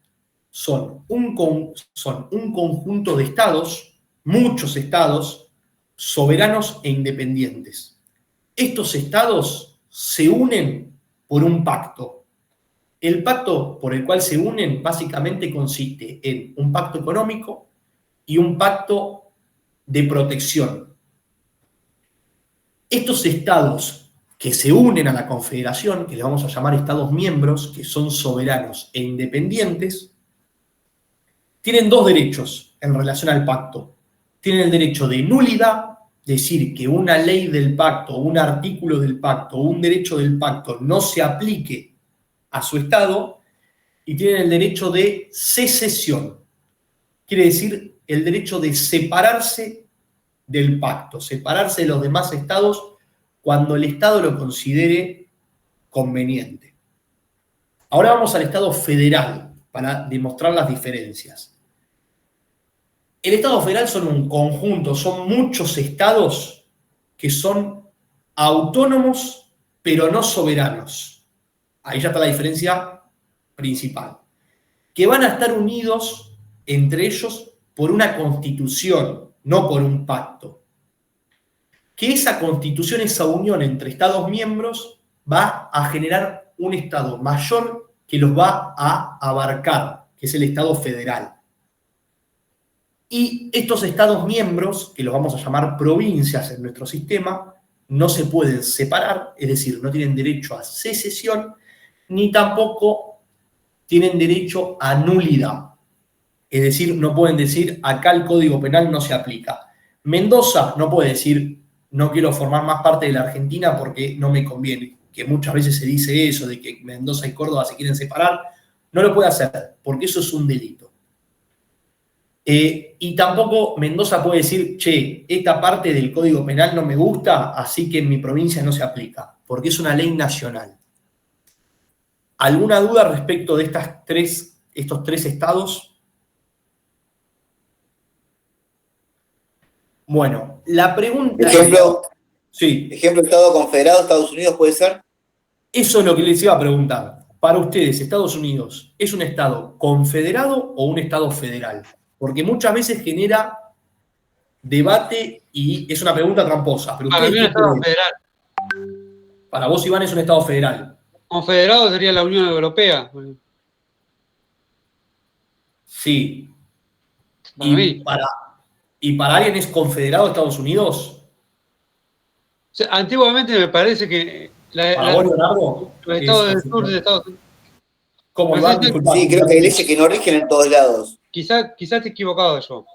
son un conjunto de estados, muchos estados, soberanos e independientes. Estos estados se unen por un pacto. El pacto por el cual se unen básicamente consiste en un pacto económico y un pacto de protección. Estos estados que se unen a la confederación, que le vamos a llamar estados miembros, que son soberanos e independientes, tienen dos derechos en relación al pacto. Tienen el derecho de nulidad, decir que una ley del pacto, un artículo del pacto, un derecho del pacto no se aplique a su estado, y tienen el derecho de secesión. Quiere decir el derecho de separarse del pacto, separarse de los demás estados cuando el Estado lo considere conveniente. Ahora vamos al Estado federal para demostrar las diferencias. El Estado federal son un conjunto, son muchos estados que son autónomos pero no soberanos. Ahí ya está la diferencia principal. Que van a estar unidos entre ellos por una constitución, no por un pacto. Que esa constitución, esa unión entre estados miembros, va a generar un estado mayor que los va a abarcar, que es el Estado federal. Y estos estados miembros, que los vamos a llamar provincias en nuestro sistema, no se pueden separar, es decir, no tienen derecho a secesión, ni tampoco tienen derecho a nulidad. Es decir, no pueden decir, acá el Código Penal no se aplica. Mendoza no puede decir, no quiero formar más parte de la Argentina porque no me conviene. Que muchas veces se dice eso, de que Mendoza y Córdoba se quieren separar. No lo puede hacer, porque eso es un delito. Y tampoco Mendoza puede decir, che, esta parte del Código Penal no me gusta, así que en mi provincia no se aplica, porque es una ley nacional. ¿Alguna duda respecto de estos tres estados? Bueno, la pregunta...
Ejemplo, Estado Confederado, Estados Unidos, ¿puede ser?
Eso es lo que les iba a preguntar. Para ustedes, ¿Estados Unidos es un estado confederado o un estado federal? Porque muchas veces genera debate y es una pregunta tramposa. Pero
Para mí es un estado federal.
Para vos, Iván, es un estado federal.
Confederado sería la Unión Europea.
Sí.
Para mí.
¿Y para alguien es confederado Estados Unidos?
O sea, antiguamente me parece que
¿Para vos, Leonardo?
los estados del sur de Estados Unidos.
¿Cómo, Iván?
Sí, creo que hay leyes que no rigen en todos lados.
Quizás te he equivocado yo.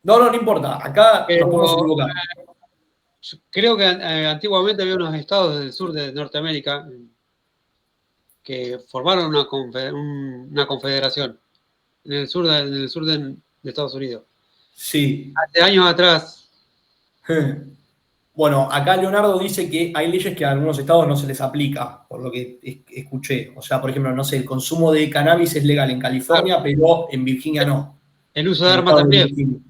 No importa. Acá nos podemos equivocar.
Creo que antiguamente había unos estados del sur de Norteamérica que formaron una confederación en el sur de Estados Unidos.
Sí.
Hace años atrás.
Bueno, acá Leonardo dice que hay leyes que a algunos estados no se les aplica, por lo que escuché. O sea, por ejemplo, no sé, el consumo de cannabis es legal en California, pero en Virginia no.
El uso de armas también.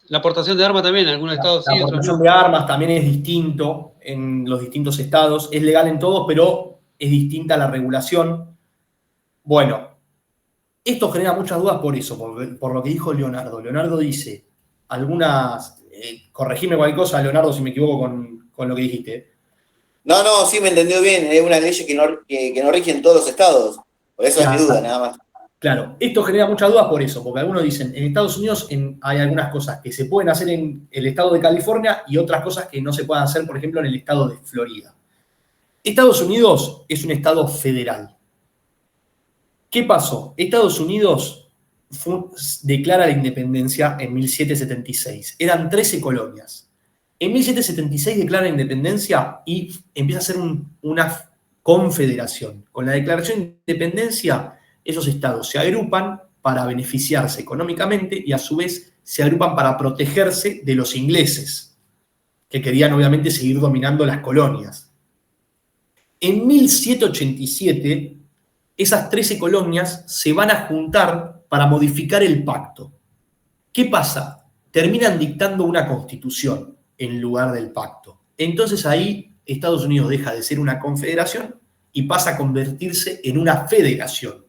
La aportación de armas también en algunos estados sí.
La aportación de armas también es distinto en los distintos estados. Es legal en todos, pero es distinta la regulación. Bueno, esto genera muchas dudas por eso, por lo que dijo Leonardo. Leonardo dice algunas... corregime cualquier cosa, Leonardo, si me equivoco con lo que dijiste.
No, sí me entendió bien. Hay una ley que no rige en todos los estados. Por eso es mi duda, nada más.
Claro, esto genera muchas dudas por eso, porque algunos dicen, en Estados Unidos hay algunas cosas que se pueden hacer en el estado de California y otras cosas que no se pueden hacer, por ejemplo, en el estado de Florida. Estados Unidos es un estado federal. ¿Qué pasó? Estados Unidos declara la independencia en 1776. Eran 13 colonias. En 1776 declara la independencia y empieza a ser una confederación. Con la declaración de independencia, esos estados se agrupan para beneficiarse económicamente y a su vez se agrupan para protegerse de los ingleses, que querían obviamente seguir dominando las colonias. En 1787, esas 13 colonias se van a juntar para modificar el pacto. ¿Qué pasa? Terminan dictando una constitución en lugar del pacto. Entonces ahí Estados Unidos deja de ser una confederación y pasa a convertirse en una federación.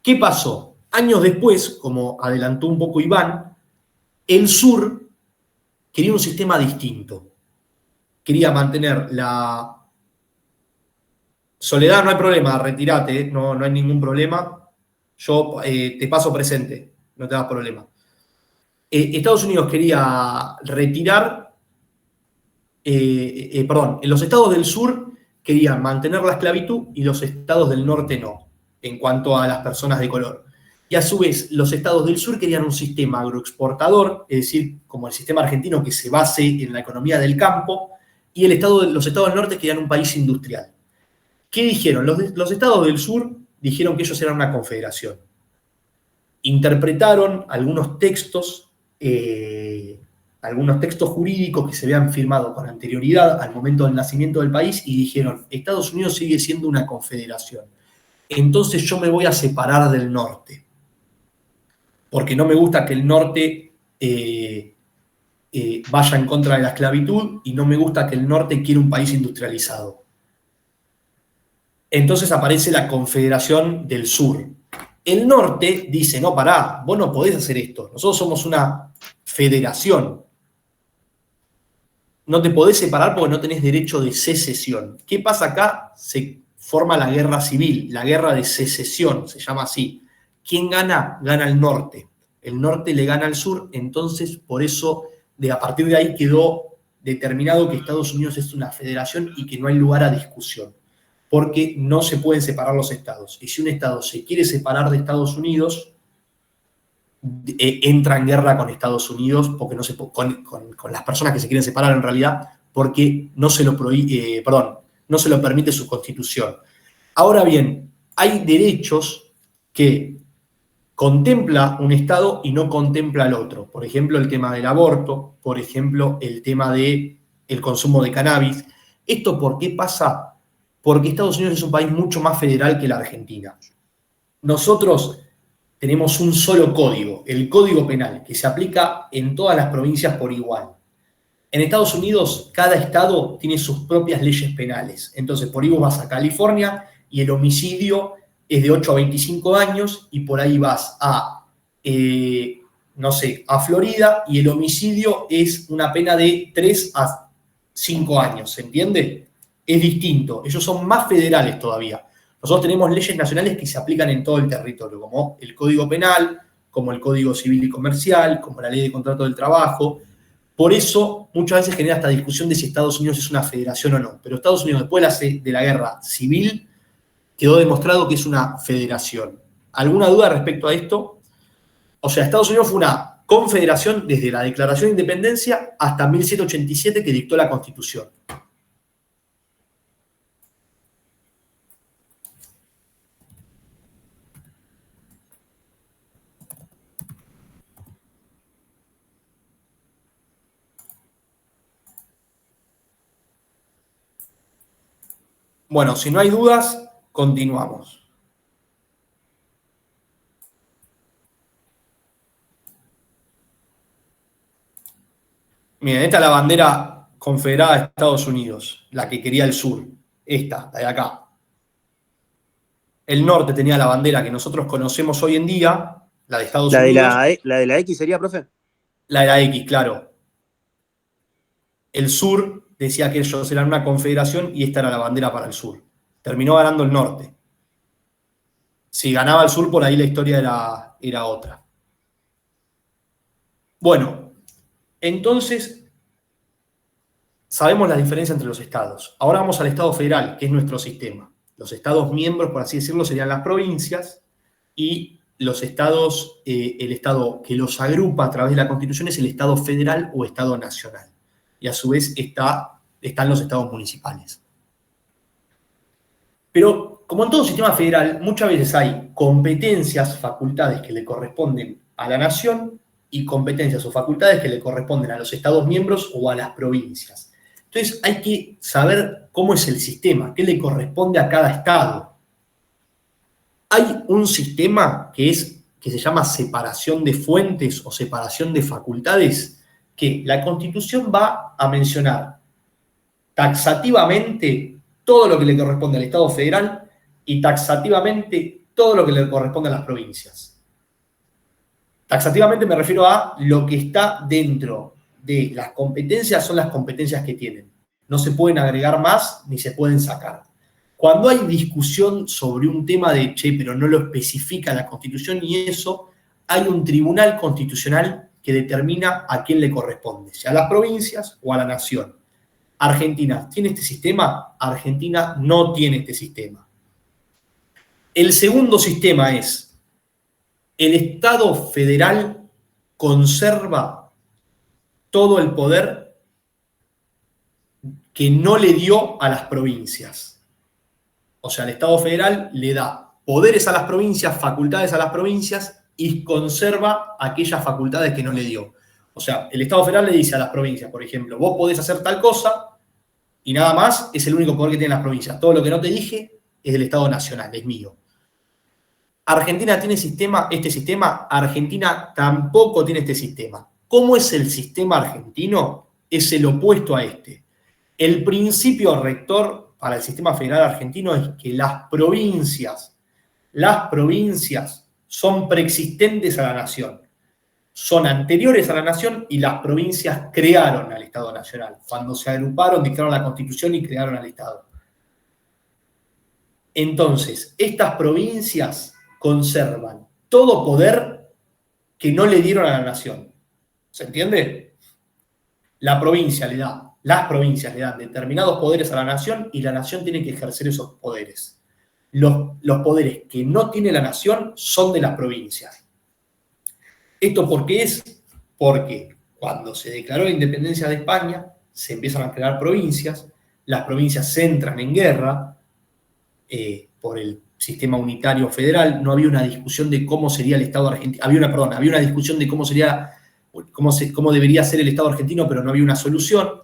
¿Qué pasó? Años después, como adelantó un poco Iván, el sur quería un sistema distinto. Quería mantener la... Soledad, no hay problema, retírate, no hay ningún problema. Yo te paso presente, no te das problema. Estados Unidos quería retirar, en los estados del sur querían mantener la esclavitud y los estados del norte no, en cuanto a las personas de color. Y a su vez, los estados del sur querían un sistema agroexportador, es decir, como el sistema argentino que se base en la economía del campo, y los estados del norte querían un país industrial. ¿Qué dijeron? Los estados del sur dijeron que ellos eran una confederación. Interpretaron algunos textos jurídicos que se habían firmado con anterioridad al momento del nacimiento del país y dijeron, Estados Unidos sigue siendo una confederación. Entonces yo me voy a separar del norte. Porque no me gusta que el norte vaya en contra de la esclavitud y no me gusta que el norte quiera un país industrializado. Entonces aparece la Confederación del Sur. El norte dice, no, pará, vos no podés hacer esto. Nosotros somos una federación. No te podés separar porque no tenés derecho de secesión. ¿Qué pasa acá? Se forma la guerra civil, la guerra de secesión, se llama así. ¿Quién gana? Gana el norte. El norte le gana al sur, entonces por eso a partir de ahí quedó determinado que Estados Unidos es una federación y que no hay lugar a discusión. Porque no se pueden separar los estados. Y si un estado se quiere separar de Estados Unidos, entra en guerra con Estados Unidos, porque no se, con las personas que se quieren separar en realidad, porque no se lo permite su constitución. Ahora bien, hay derechos que contempla un estado y no contempla el otro. Por ejemplo, el tema del aborto, por ejemplo, el tema del consumo de cannabis. ¿Esto por qué pasa? porque Estados Unidos es un país mucho más federal que la Argentina. Nosotros tenemos un solo código, el Código Penal, que se aplica en todas las provincias por igual. En Estados Unidos, cada estado tiene sus propias leyes penales. Entonces, por ahí vos vas a California y el homicidio es de 8 a 25 años, y por ahí vas a, no sé, a Florida, y el homicidio es una pena de 3 a 5 años, ¿se entiende? Es distinto, ellos son más federales todavía. Nosotros tenemos leyes nacionales que se aplican en todo el territorio, como el Código Penal, como el Código Civil y Comercial, como la Ley de Contrato del Trabajo. Por eso, muchas veces genera esta discusión de si Estados Unidos es una federación o no. Pero Estados Unidos, después de la guerra civil, quedó demostrado que es una federación. ¿Alguna duda respecto a esto? O sea, Estados Unidos fue una confederación desde la Declaración de Independencia hasta 1787, que dictó la Constitución. Bueno, si no hay dudas, continuamos. Miren, esta es la bandera confederada de Estados Unidos, la que quería el sur. Esta, la de acá. El norte tenía la bandera que nosotros conocemos hoy en día, la de Estados Unidos.
¿La de la X sería, profe?
La de la X, claro. El sur decía que ellos eran una confederación y esta era la bandera para el sur. Terminó ganando el norte. Si ganaba el sur, por ahí la historia era otra. Bueno, entonces sabemos la diferencia entre los estados. Ahora vamos al Estado federal, que es nuestro sistema. Los estados miembros, por así decirlo, serían las provincias, y los estados, el estado que los agrupa a través de la Constitución es el Estado federal o Estado nacional. Y a su vez están los estados municipales. Pero, como en todo sistema federal, muchas veces hay competencias, facultades que le corresponden a la nación y competencias o facultades que le corresponden a los estados miembros o a las provincias. Entonces hay que saber cómo es el sistema, qué le corresponde a cada estado. Hay un sistema que se llama separación de fuentes o separación de facultades, que la Constitución va a mencionar taxativamente todo lo que le corresponde al Estado federal y taxativamente todo lo que le corresponde a las provincias. Taxativamente me refiero a lo que está dentro de las competencias, son las competencias que tienen. No se pueden agregar más ni se pueden sacar. Cuando hay discusión sobre un tema de, pero no lo especifica la Constitución y eso, hay un tribunal constitucional que determina a quién le corresponde, si a las provincias o a la nación. ¿Argentina tiene este sistema? Argentina no tiene este sistema. El segundo sistema es: el Estado federal conserva todo el poder que no le dio a las provincias. O sea, el Estado federal le da poderes a las provincias, facultades a las provincias, y conserva aquellas facultades que no le dio. O sea, el Estado federal le dice a las provincias, por ejemplo, vos podés hacer tal cosa, y nada más, es el único poder que tienen las provincias. Todo lo que no te dije es del Estado nacional, es mío. ¿Argentina tiene este sistema? Argentina tampoco tiene este sistema. ¿Cómo es el sistema argentino? Es el opuesto a este. El principio rector para el sistema federal argentino es que las provincias son preexistentes a la nación. Son anteriores a la nación y las provincias crearon al Estado Nacional. Cuando se agruparon, dictaron la Constitución y crearon al Estado. Entonces, estas provincias conservan todo poder que no le dieron a la nación. ¿Se entiende? Las provincias le dan determinados poderes a la nación y la nación tiene que ejercer esos poderes. Los poderes que no tiene la nación son de las provincias. ¿Esto por qué es? Porque cuando se declaró la independencia de España, se empiezan a crear provincias, las provincias se entran en guerra por el sistema unitario federal, no había una discusión de cómo sería el Estado argentino, había una discusión de cómo debería ser el Estado argentino, pero no había una solución.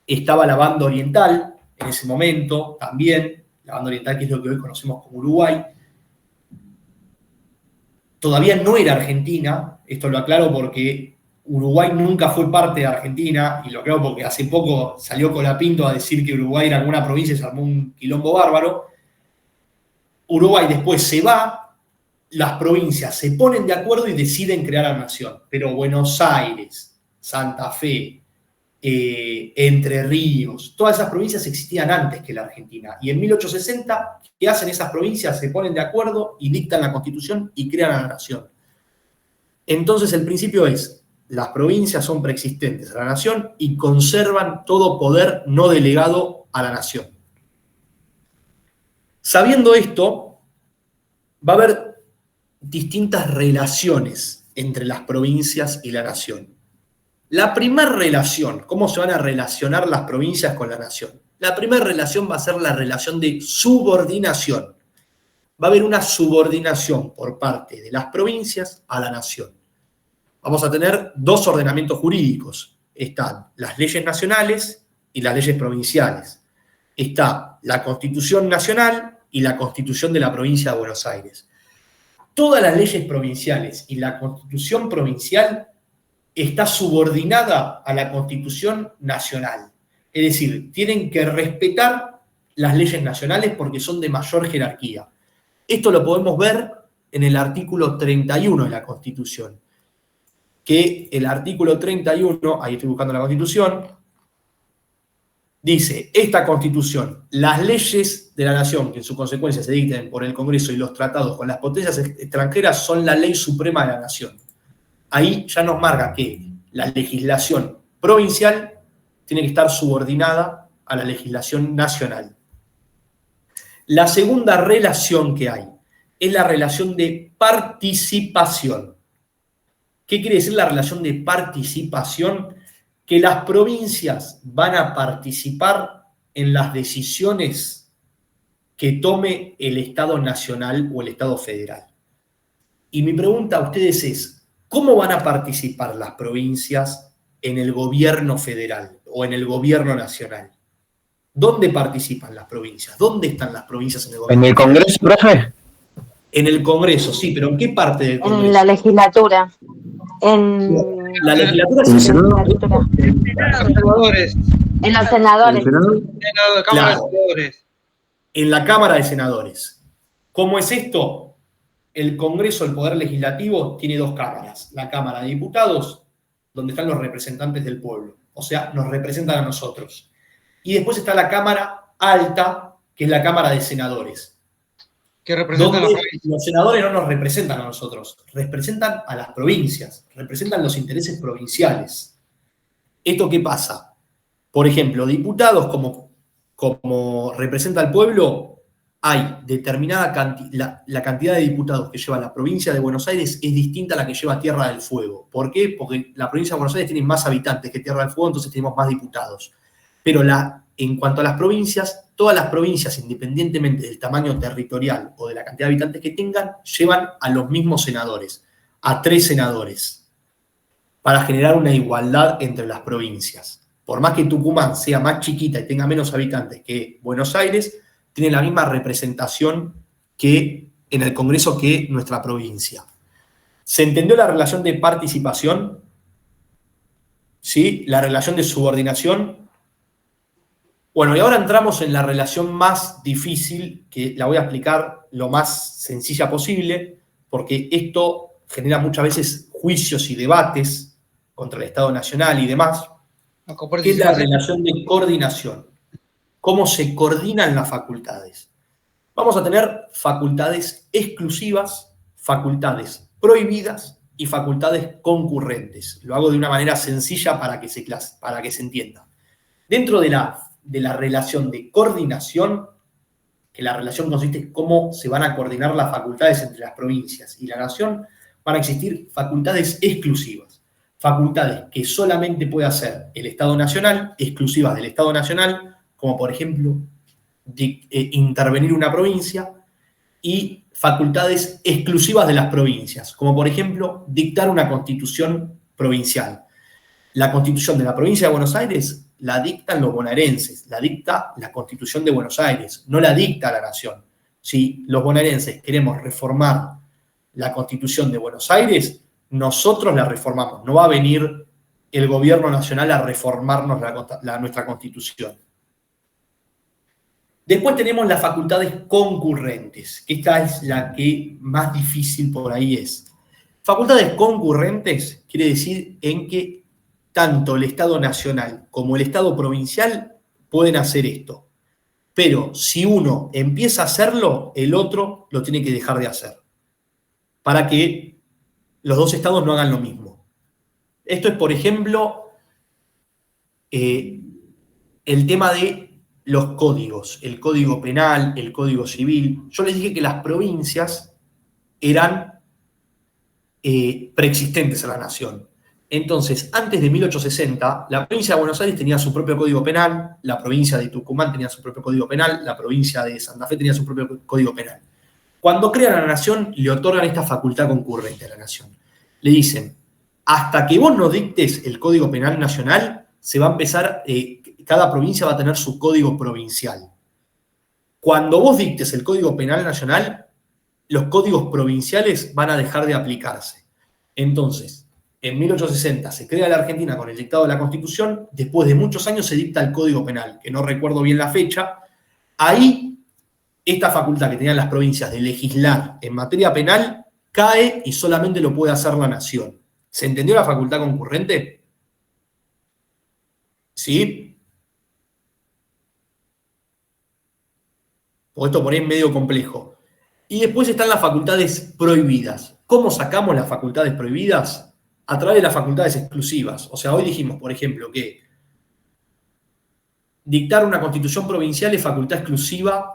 Estaba la banda oriental en ese momento también, la banda oriental, que es lo que hoy conocemos como Uruguay, todavía no era Argentina. Esto lo aclaro porque Uruguay nunca fue parte de Argentina, y lo aclaro porque hace poco salió Colapinto a decir que Uruguay era alguna provincia y se armó un quilombo bárbaro. Uruguay después se va, las provincias se ponen de acuerdo y deciden crear la nación. Pero Buenos Aires, Santa Fe, Entre Ríos, todas esas provincias existían antes que la Argentina. Y en 1860, ¿qué hacen esas provincias? Se ponen de acuerdo y dictan la Constitución y crean la nación. Entonces el principio es, las provincias son preexistentes a la nación y conservan todo poder no delegado a la nación. Sabiendo esto, va a haber distintas relaciones entre las provincias y la nación. La primera relación, ¿cómo se van a relacionar las provincias con la nación? La primera relación va a ser la relación de subordinación. Va a haber una subordinación por parte de las provincias a la nación. Vamos a tener dos ordenamientos jurídicos. Están las leyes nacionales y las leyes provinciales. Está la Constitución Nacional y la Constitución de la Provincia de Buenos Aires. Todas las leyes provinciales y la Constitución provincial está subordinada a la Constitución Nacional. Es decir, tienen que respetar las leyes nacionales porque son de mayor jerarquía. Esto lo podemos ver en el artículo 31 de la Constitución, que el artículo 31, ahí estoy buscando la Constitución, dice, esta Constitución, las leyes de la nación que en su consecuencia se dicten por el Congreso y los tratados con las potencias extranjeras son la ley suprema de la nación. Ahí ya nos marca que la legislación provincial tiene que estar subordinada a la legislación nacional. La segunda relación que hay es la relación de participación. ¿Qué quiere decir la relación de participación? Que las provincias van a participar en las decisiones que tome el Estado nacional o el Estado federal. Y mi pregunta a ustedes es, ¿cómo van a participar las provincias en el gobierno federal o en el gobierno nacional? ¿Dónde participan las provincias? ¿Dónde están las provincias en el gobierno?
¿En el Congreso, profe?
En el Congreso, sí, pero ¿en qué parte del Congreso?
En la legislatura. En
La legislatura
en
se
la legislatura.
Senadores.
En los senadores.
Cámara de Senadores.
En la Cámara de Senadores. ¿Cómo es esto? El Congreso, el Poder Legislativo, tiene dos cámaras. La Cámara de Diputados, donde están los representantes del pueblo. O sea, nos representan a nosotros. Y después está la Cámara Alta, que es la Cámara de Senadores.
Que representan
Donde
a la
los senadores no nos representan a nosotros, representan a las provincias, representan los intereses provinciales. ¿Esto qué pasa? Por ejemplo, diputados como representa al pueblo, hay determinada cantidad, la cantidad de diputados que lleva la provincia de Buenos Aires es distinta a la que lleva Tierra del Fuego. ¿Por qué? Porque la provincia de Buenos Aires tiene más habitantes que Tierra del Fuego, entonces tenemos más diputados. Pero en cuanto a las provincias, todas las provincias, independientemente del tamaño territorial o de la cantidad de habitantes que tengan, llevan a los mismos senadores, a 3 senadores, para generar una igualdad entre las provincias. Por más que Tucumán sea más chiquita y tenga menos habitantes que Buenos Aires, tiene la misma representación que en el Congreso que nuestra provincia. ¿Se entendió la relación de participación? ¿Sí? La relación de subordinación. Bueno, y ahora entramos en la relación más difícil, que la voy a explicar lo más sencilla posible, porque esto genera muchas veces juicios y debates contra el Estado Nacional y demás, que es la relación de coordinación. ¿Cómo se coordinan las facultades? Vamos a tener facultades exclusivas, facultades prohibidas y facultades concurrentes. Lo hago de una manera sencilla para que se entienda. Dentro de la relación de coordinación, que la relación consiste en cómo se van a coordinar las facultades entre las provincias y la nación, van a existir facultades exclusivas, facultades que solamente puede hacer el Estado Nacional, exclusivas del Estado Nacional, como por ejemplo intervenir una provincia, y facultades exclusivas de las provincias, como por ejemplo dictar una constitución provincial. La Constitución de la provincia de Buenos Aires la dictan los bonaerenses, la dicta la Constitución de Buenos Aires, no la dicta la Nación. Si los bonaerenses queremos reformar la Constitución de Buenos Aires, nosotros la reformamos, no va a venir el gobierno nacional a reformarnos nuestra Constitución. Después tenemos las facultades concurrentes, que esta es la que más difícil por ahí es. Facultades concurrentes quiere decir en que tanto el Estado nacional como el Estado provincial pueden hacer esto. Pero si uno empieza a hacerlo, el otro lo tiene que dejar de hacer, para que los dos estados no hagan lo mismo. Esto es, por ejemplo, el tema de los códigos, el Código Penal, el Código Civil. Yo les dije que las provincias eran preexistentes a la nación. Entonces, antes de 1860, la provincia de Buenos Aires tenía su propio Código Penal, la provincia de Tucumán tenía su propio Código Penal, la provincia de Santa Fe tenía su propio Código Penal. Cuando crean a la nación, le otorgan esta facultad concurrente a la nación. Le dicen, hasta que vos no dictes el Código Penal nacional, se va a empezar, cada provincia va a tener su código provincial. Cuando vos dictes el Código Penal nacional, los códigos provinciales van a dejar de aplicarse. Entonces, en 1860 se crea la Argentina con el dictado de la Constitución, después de muchos años se dicta el Código Penal, que no recuerdo bien la fecha. Ahí, esta facultad que tenían las provincias de legislar en materia penal cae y solamente lo puede hacer la nación. ¿Se entendió la facultad concurrente? ¿Sí? Porque esto por ahí es medio complejo. Y después están las facultades prohibidas. ¿Cómo sacamos las facultades prohibidas? A través de las facultades exclusivas. O sea, hoy dijimos, por ejemplo, que dictar una constitución provincial es facultad exclusiva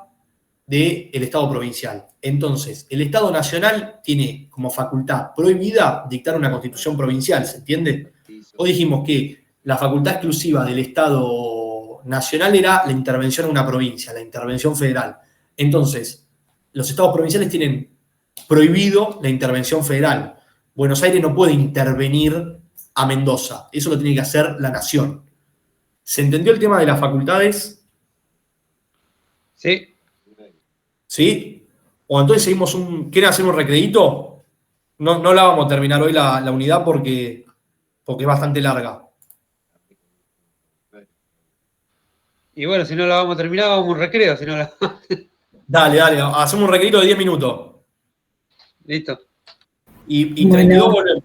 del Estado provincial. Entonces, el Estado nacional tiene como facultad prohibida dictar una constitución provincial, ¿se entiende? Hoy dijimos que la facultad exclusiva del Estado nacional era la intervención en una provincia, la intervención federal. Entonces, los estados provinciales tienen prohibido la intervención federal. Buenos Aires no puede intervenir a Mendoza, eso lo tiene que hacer la nación. ¿Se entendió el tema de las facultades?
Sí.
¿Sí? O entonces seguimos ¿quieren hacer un recreíto? No la vamos a terminar hoy la unidad porque es bastante larga.
Y bueno, si no la vamos a terminar, vamos a un recreo, si no la...
Dale, hacemos un recreíto de 10 minutos.
Listo.
Y 32 volvemos.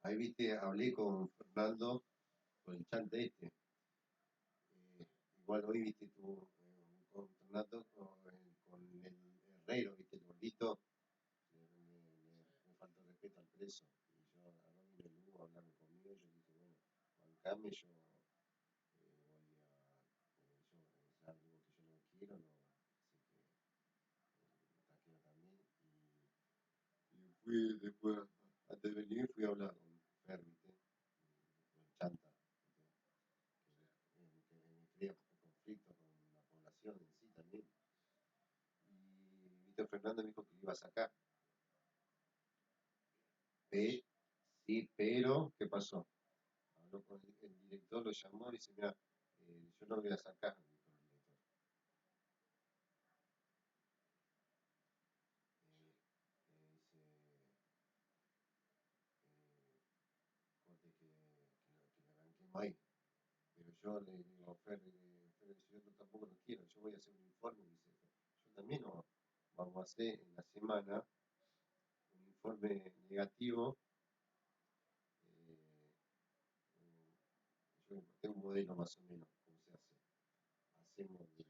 Ahí viste, hablé con Fernando, con el chante este. Igual hoy viste tú con Fernando, con el herrero, viste, el gordito. Me falta respeto al preso. Y yo a mí me lugo a hablar conmigo, yo dije, bueno, bancame, yo voy a. Es algo que yo no quiero, no. Así que la quiero también. Y fui después, antes de venir, fui a hablar con Fermi, con Chanta. Crea conflicto con la población en sí también. Y Víctor Fernández me dijo que iba a sacar. Sí, pero, ¿qué pasó? Habló con el director, lo llamó y dice, mira, yo no lo voy a sacar, dijo el director. Dice, que arranquemos ahí. Pero yo le digo, Fer, yo tampoco lo quiero, yo voy a hacer un informe, dice, yo también vamos a hacer en la semana un informe negativo. Yo tengo un modelo más o menos, cómo se hace. Hacemos de lo que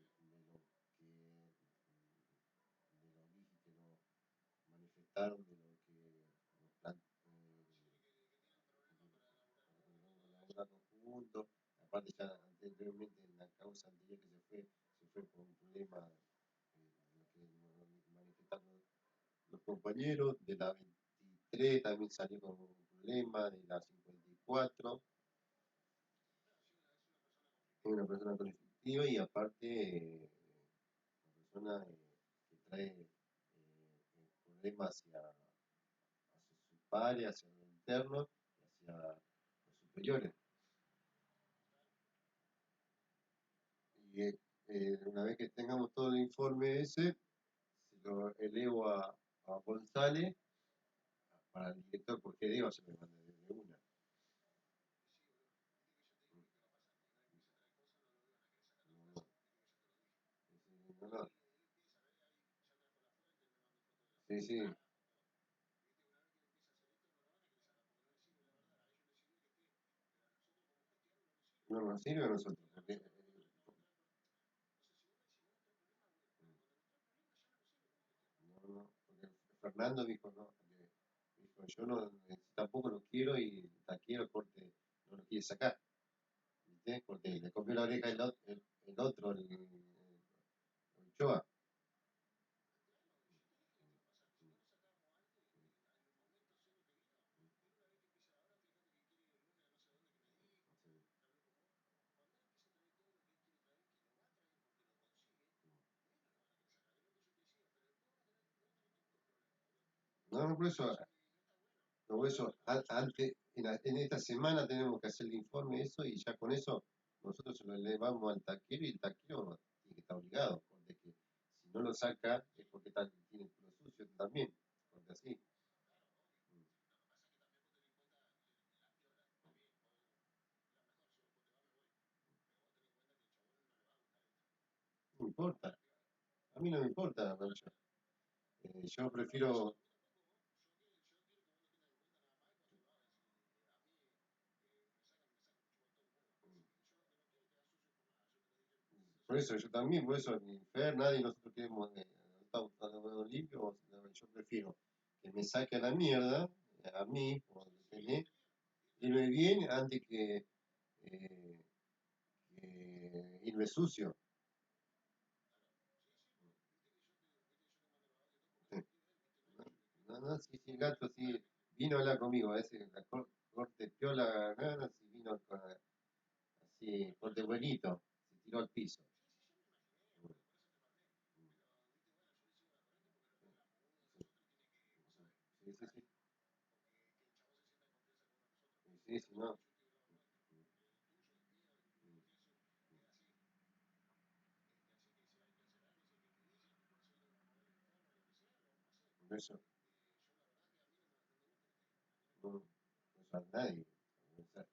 manifestaron, de lo que nos juntos. Aparte ya anteriormente en la causa anterior que se fue por un problema que manifestaron los compañeros, de la 23 también salió con un problema, de la 54. persona conflictiva y aparte una persona que trae problemas hacia sus pares, hacia lo interno y hacia los superiores. Y una vez que tengamos todo el informe ese, se lo elevo a González para el director, porque digo, se me manda de una. No. Sí, sí. No nos sirve a nosotros, porque porque Fernando dijo, no, dijo, yo no, tampoco lo quiero y la quiero porque no lo quiere sacar, ¿viste? Porque le comió la oreja el otro, el Ochoa. No, por eso antes, en esta semana tenemos que hacer el informe eso y ya con eso nosotros se lo elevamos al taquero y el taquero tiene que estar obligado, porque que si no lo saca es porque tiene el culo sucio también, porque así. No me importa, a mí no me importa, pero yo prefiero. Por eso, yo también, por eso, ni Fer, nadie, nosotros queremos, estamos limpios, yo prefiero que me saque a la mierda, a mí, por irme bien, antes que irme sucio. No, si el gato sí vino a hablar conmigo, a veces la corte piola ganas y vino así, corte buenito, se tiró al piso. Sí, sí, sí. Sí, sí, no. Por eso, no usa nadie. O sea,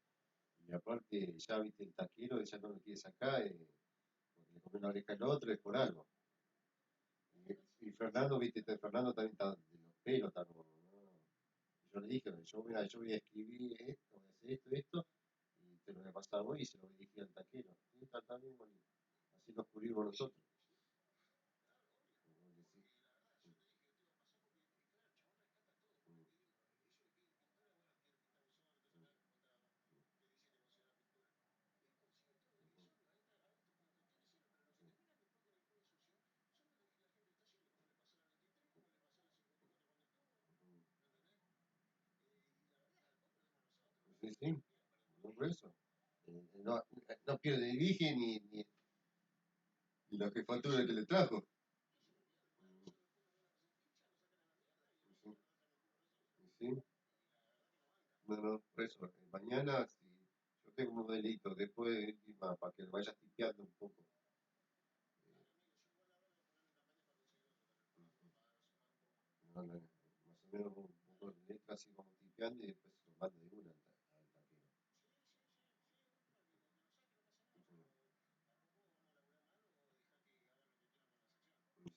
y aparte, ya viste el taquero, ella no lo quiere sacar, porque le comió la oreja al otro, es por algo. Y Fernando, viste, Fernando también está de los pelos, está como, no. Yo le dije, mira, yo voy a escribir esto, voy a hacer esto, y te lo voy a pasar a vos y se lo voy a dirigir al taquero. Y está bien, bonito. Así nos cubrimos nosotros. Sí, sí, no por eso. No pierde ni dije ni la jefatura que le trajo. Sí, sí. No, no, por eso. Mañana, si yo tengo un modelito, después de última, para que lo vayas tipeando un poco. No, no, más o menos un poco de letra, así como tipeando y después se lo mando de una al taquero.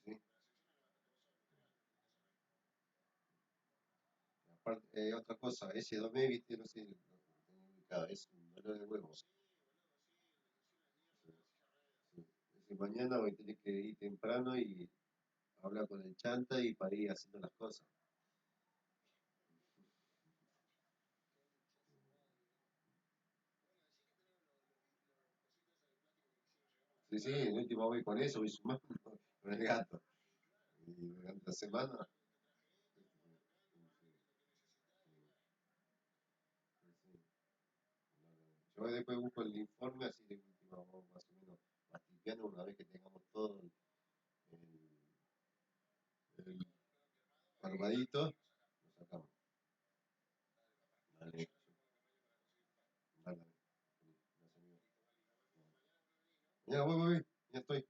Sí. Aparte, otra cosa, ese domé, viste, no sé, lo tenía ubicado, es un dolor de huevos. Sí, sí. Ese mañana voy a tener que ir temprano y hablar con el chanta y para ir haciendo las cosas. Sí, sí, el último voy con eso, voy sumando con el gato. Y durante la semana. Sí, sí. Yo después busco el informe así de última, más o menos. piano, una vez que tengamos todo el armadito, lo sacamos. Dale. Dale. Ya, voy, ya estoy.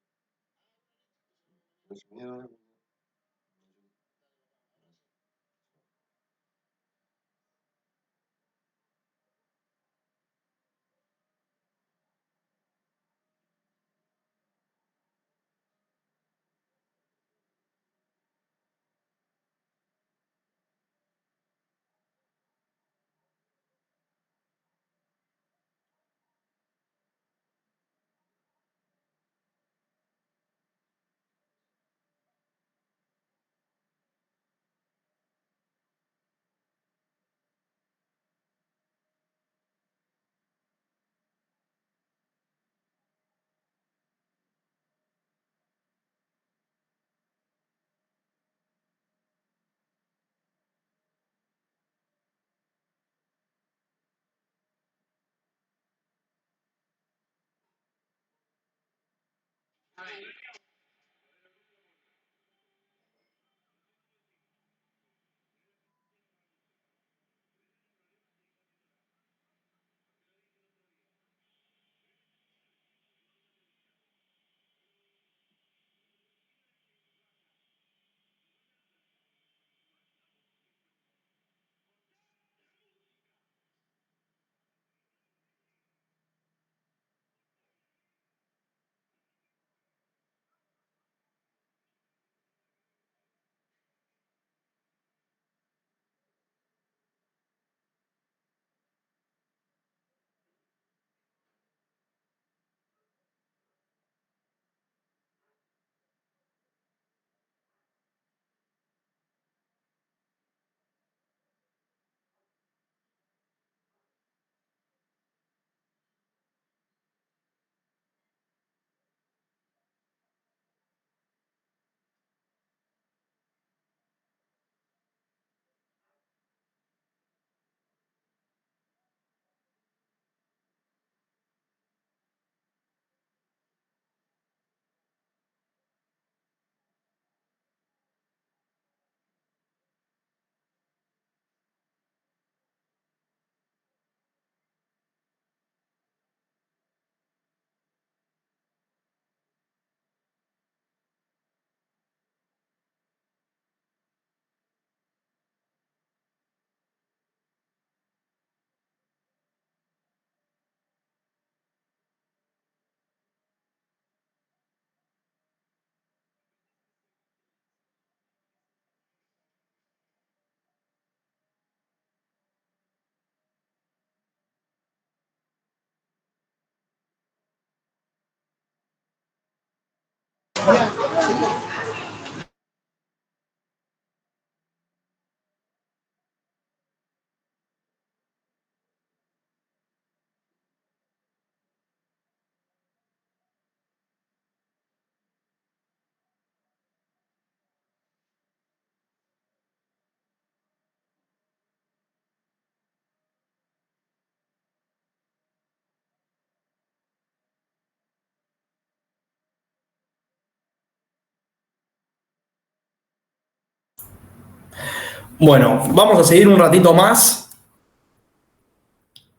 Bueno, vamos a seguir un ratito más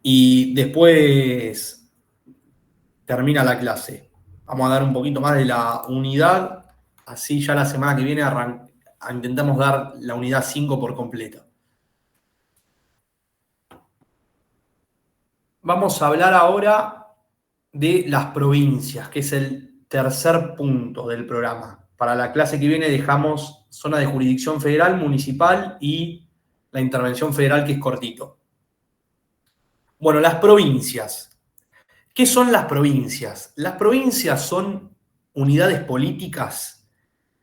y después termina la clase. Vamos a dar un poquito más de la unidad, así ya la semana que viene intentamos dar la unidad 5 por completa. Vamos a hablar ahora de las provincias, que es el tercer punto del programa. Para la clase que viene dejamos zona de jurisdicción federal, municipal y la intervención federal, que es cortito. Bueno, las provincias. ¿Qué son las provincias? Las provincias son unidades políticas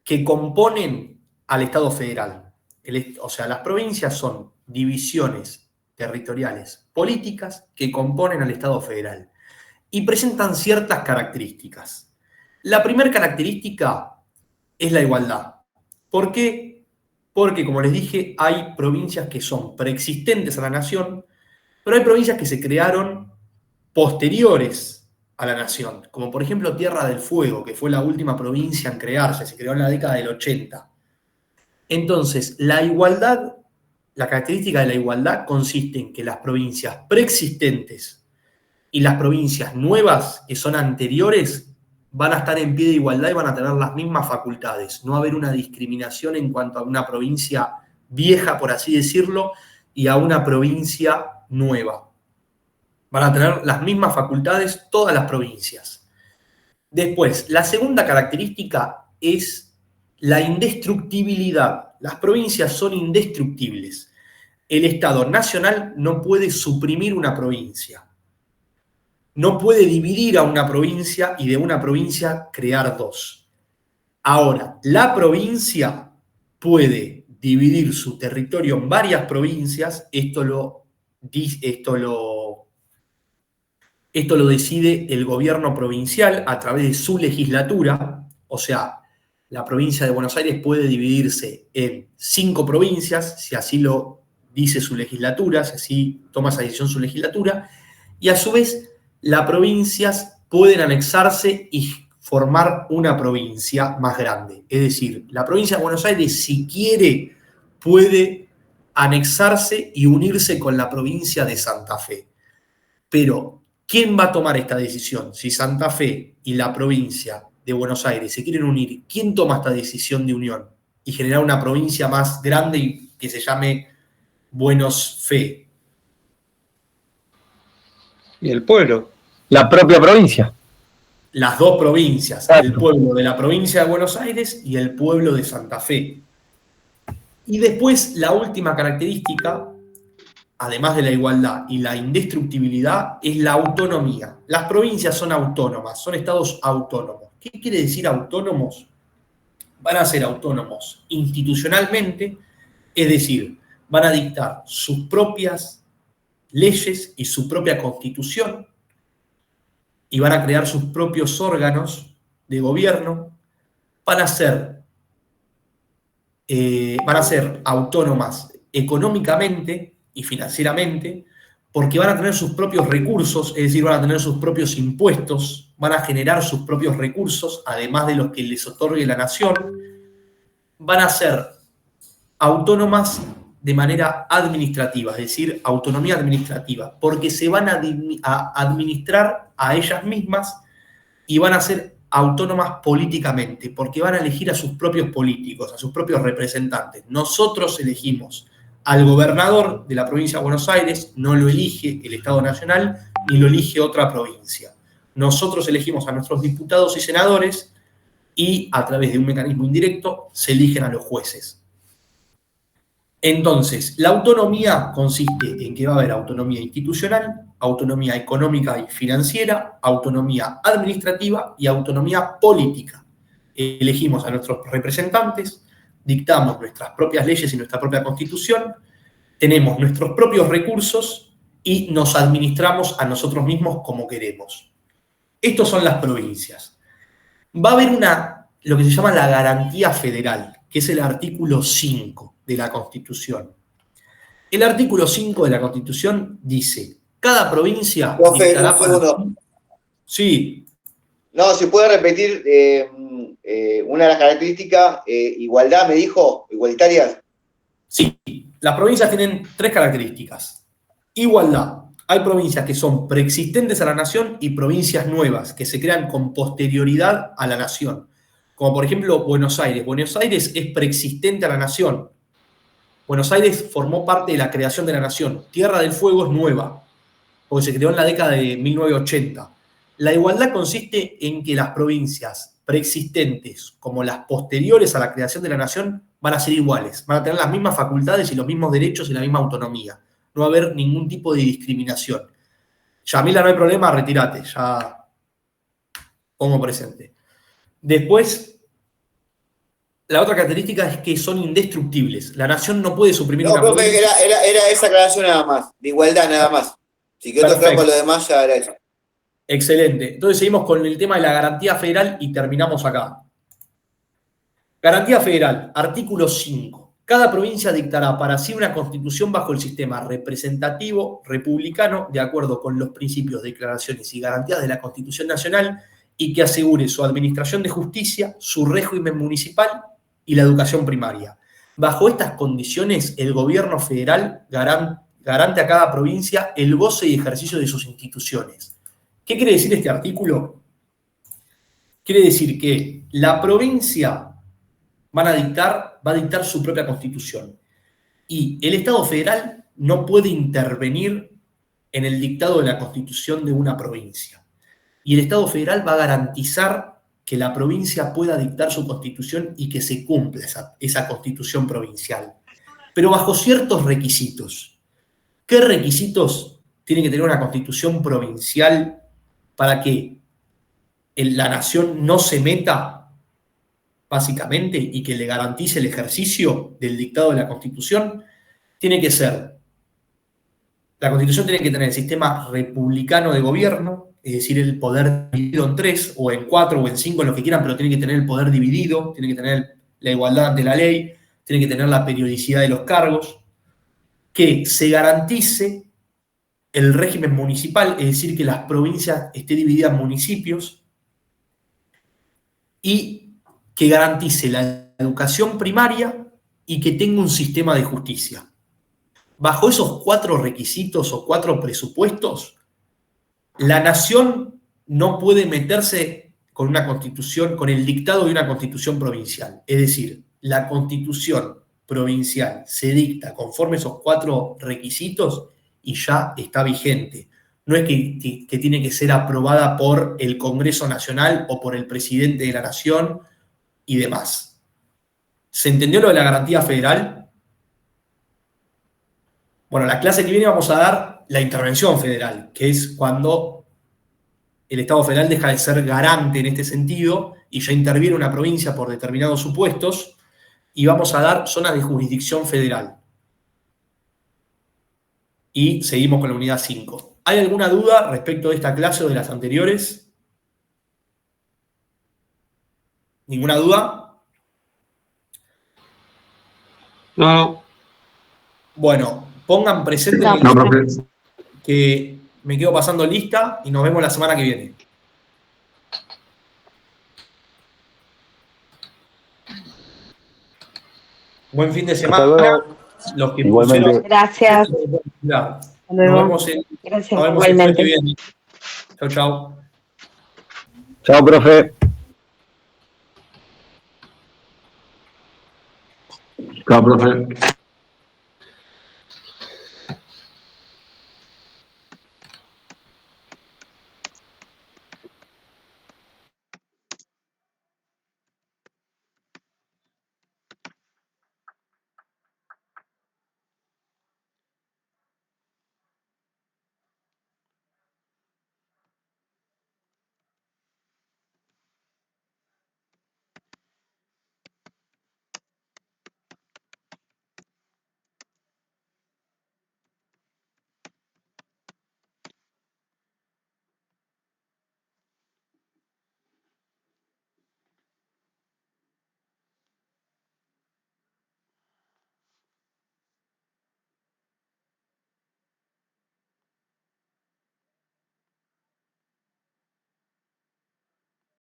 que componen al Estado federal. O sea, las provincias son divisiones territoriales políticas que componen al Estado federal y presentan ciertas características. La primera característica es la igualdad. ¿Por qué? Porque, como les dije, hay provincias que son preexistentes a la nación, pero hay provincias que se crearon posteriores a la nación, como por ejemplo Tierra del Fuego, que fue la última provincia en crearse, se creó en la década del 80. Entonces, la igualdad, la característica de la igualdad consiste en que las provincias preexistentes y las provincias nuevas, que son anteriores, van a estar en pie de igualdad y van a tener las mismas facultades. No va a haber una discriminación en cuanto a una provincia vieja, por así decirlo, y a una provincia nueva. Van a tener las mismas facultades todas las provincias. Después, la segunda característica es la indestructibilidad. Las provincias son indestructibles. El Estado nacional no puede suprimir una provincia. No puede dividir a una provincia y de una provincia crear dos. Ahora, la provincia puede dividir su territorio en varias provincias. Esto lo decide el gobierno provincial a través de su legislatura. O sea, la provincia de Buenos Aires puede dividirse en 5 provincias, si así lo dice su legislatura, si así toma esa decisión su legislatura, y a su vez las provincias pueden anexarse y formar una provincia más grande. Es decir, la provincia de Buenos Aires, si quiere, puede anexarse y unirse con la provincia de Santa Fe. Pero, ¿quién va a tomar esta decisión? Si Santa Fe y la provincia de Buenos Aires se quieren unir, ¿quién toma esta decisión de unión y generar una provincia más grande y que se llame Buenos Fe?
¿Y el pueblo?
La propia provincia.
Las dos provincias, el pueblo de la provincia de Buenos Aires y el pueblo de Santa Fe. Y después, la última característica, además de la igualdad y la indestructibilidad, es la autonomía. Las provincias son autónomas, son estados autónomos. ¿Qué quiere decir autónomos? Van a ser autónomos institucionalmente, es decir, van a dictar sus propias leyes y su propia constitución, y van a crear sus propios órganos de gobierno, van a ser autónomas económicamente y financieramente, porque van a tener sus propios recursos, es decir, van a tener sus propios impuestos, van a generar sus propios recursos, además de los que les otorgue la nación, van a ser autónomas de manera administrativa, es decir, autonomía administrativa, porque se van a administrar a ellas mismas y van a ser autónomas políticamente, porque van a elegir a sus propios políticos, a sus propios representantes. Nosotros elegimos al gobernador de la provincia de Buenos Aires, no lo elige el Estado Nacional, ni lo elige otra provincia. Nosotros elegimos a nuestros diputados y senadores y a través de un mecanismo indirecto se eligen a los jueces. Entonces, la autonomía consiste en que va a haber autonomía institucional, autonomía económica y financiera, autonomía administrativa y autonomía política. Elegimos a nuestros representantes, dictamos nuestras propias leyes y nuestra propia constitución, tenemos nuestros propios recursos y nos administramos a nosotros mismos como queremos. Estas son las provincias. Va a haber lo que se llama la garantía federal, que es el artículo 5 de la Constitución. El artículo 5 de la Constitución dice, cada provincia...
Profe, un segundo.
Sí.
No, si puede repetir una de las características, igualdad, me dijo, igualitarias.
Sí, las provincias tienen 3 características. Igualdad. Hay provincias que son preexistentes a la nación y provincias nuevas que se crean con posterioridad a la nación. Como por ejemplo Buenos Aires. Buenos Aires es preexistente a la nación. Buenos Aires formó parte de la creación de la nación. Tierra del Fuego es nueva, porque se creó en la década de 1980. La igualdad consiste en que las provincias preexistentes como las posteriores a la creación de la nación van a ser iguales, van a tener las mismas facultades y los mismos derechos y la misma autonomía. No va a haber ningún tipo de discriminación. Yamila, no hay problema, retírate, ya pongo presente. Después, la otra característica es que son indestructibles. La nación no puede suprimir una
profe,
provincia.
Era esa aclaración nada más, de igualdad nada más. Si quedó claro con lo demás, ya era eso.
Excelente. Entonces seguimos con el tema de la garantía federal y terminamos acá. Garantía federal, artículo 5. Cada provincia dictará para sí una constitución bajo el sistema representativo republicano, de acuerdo con los principios, declaraciones y garantías de la Constitución Nacional, y que asegure su administración de justicia, su régimen municipal y la educación primaria. Bajo estas condiciones, el gobierno federal garante a cada provincia el goce y ejercicio de sus instituciones. ¿Qué quiere decir este artículo? Quiere decir que la provincia va a dictar su propia constitución. Y el Estado federal no puede intervenir en el dictado de la constitución de una provincia. Y el Estado federal va a garantizar que la provincia pueda dictar su constitución y que se cumpla esa constitución provincial. Pero bajo ciertos requisitos. ¿Qué requisitos tiene que tener una constitución provincial para que la nación no se meta, básicamente, y que le garantice el ejercicio del dictado de la Constitución? Tiene que ser, la Constitución tiene que tener el sistema republicano de gobierno, es decir, el poder dividido en 3, o en 4, o en 5, lo que quieran, pero tiene que tener el poder dividido, tiene que tener la igualdad ante la ley, tiene que tener la periodicidad de los cargos, que se garantice el régimen municipal, es decir, que las provincias estén divididas en municipios, y que garantice la educación primaria y que tenga un sistema de justicia. Bajo esos 4 requisitos o 4 presupuestos, la nación no puede meterse con una constitución, con el dictado de una constitución provincial. Es decir, la constitución provincial se dicta conforme a esos 4 requisitos y ya está vigente. No es que tiene que ser aprobada por el Congreso Nacional o por el presidente de la Nación y demás. ¿Se entendió lo de la garantía federal? Bueno, la clase que viene vamos a dar la intervención federal, que es cuando el Estado federal deja de ser garante en este sentido y ya interviene una provincia por determinados supuestos, y vamos a dar zonas de jurisdicción federal. Y seguimos con la unidad 5. ¿Hay alguna duda respecto de esta clase o de las anteriores? ¿Ninguna duda?
No.
Bueno, pongan presente que me quedo pasando lista y nos vemos la semana que viene. Buen fin de semana. Los que
igualmente.
Gracias.
Nos vemos el jueves que viene. Chau, chau.
Chao, profe.
Chao, profe.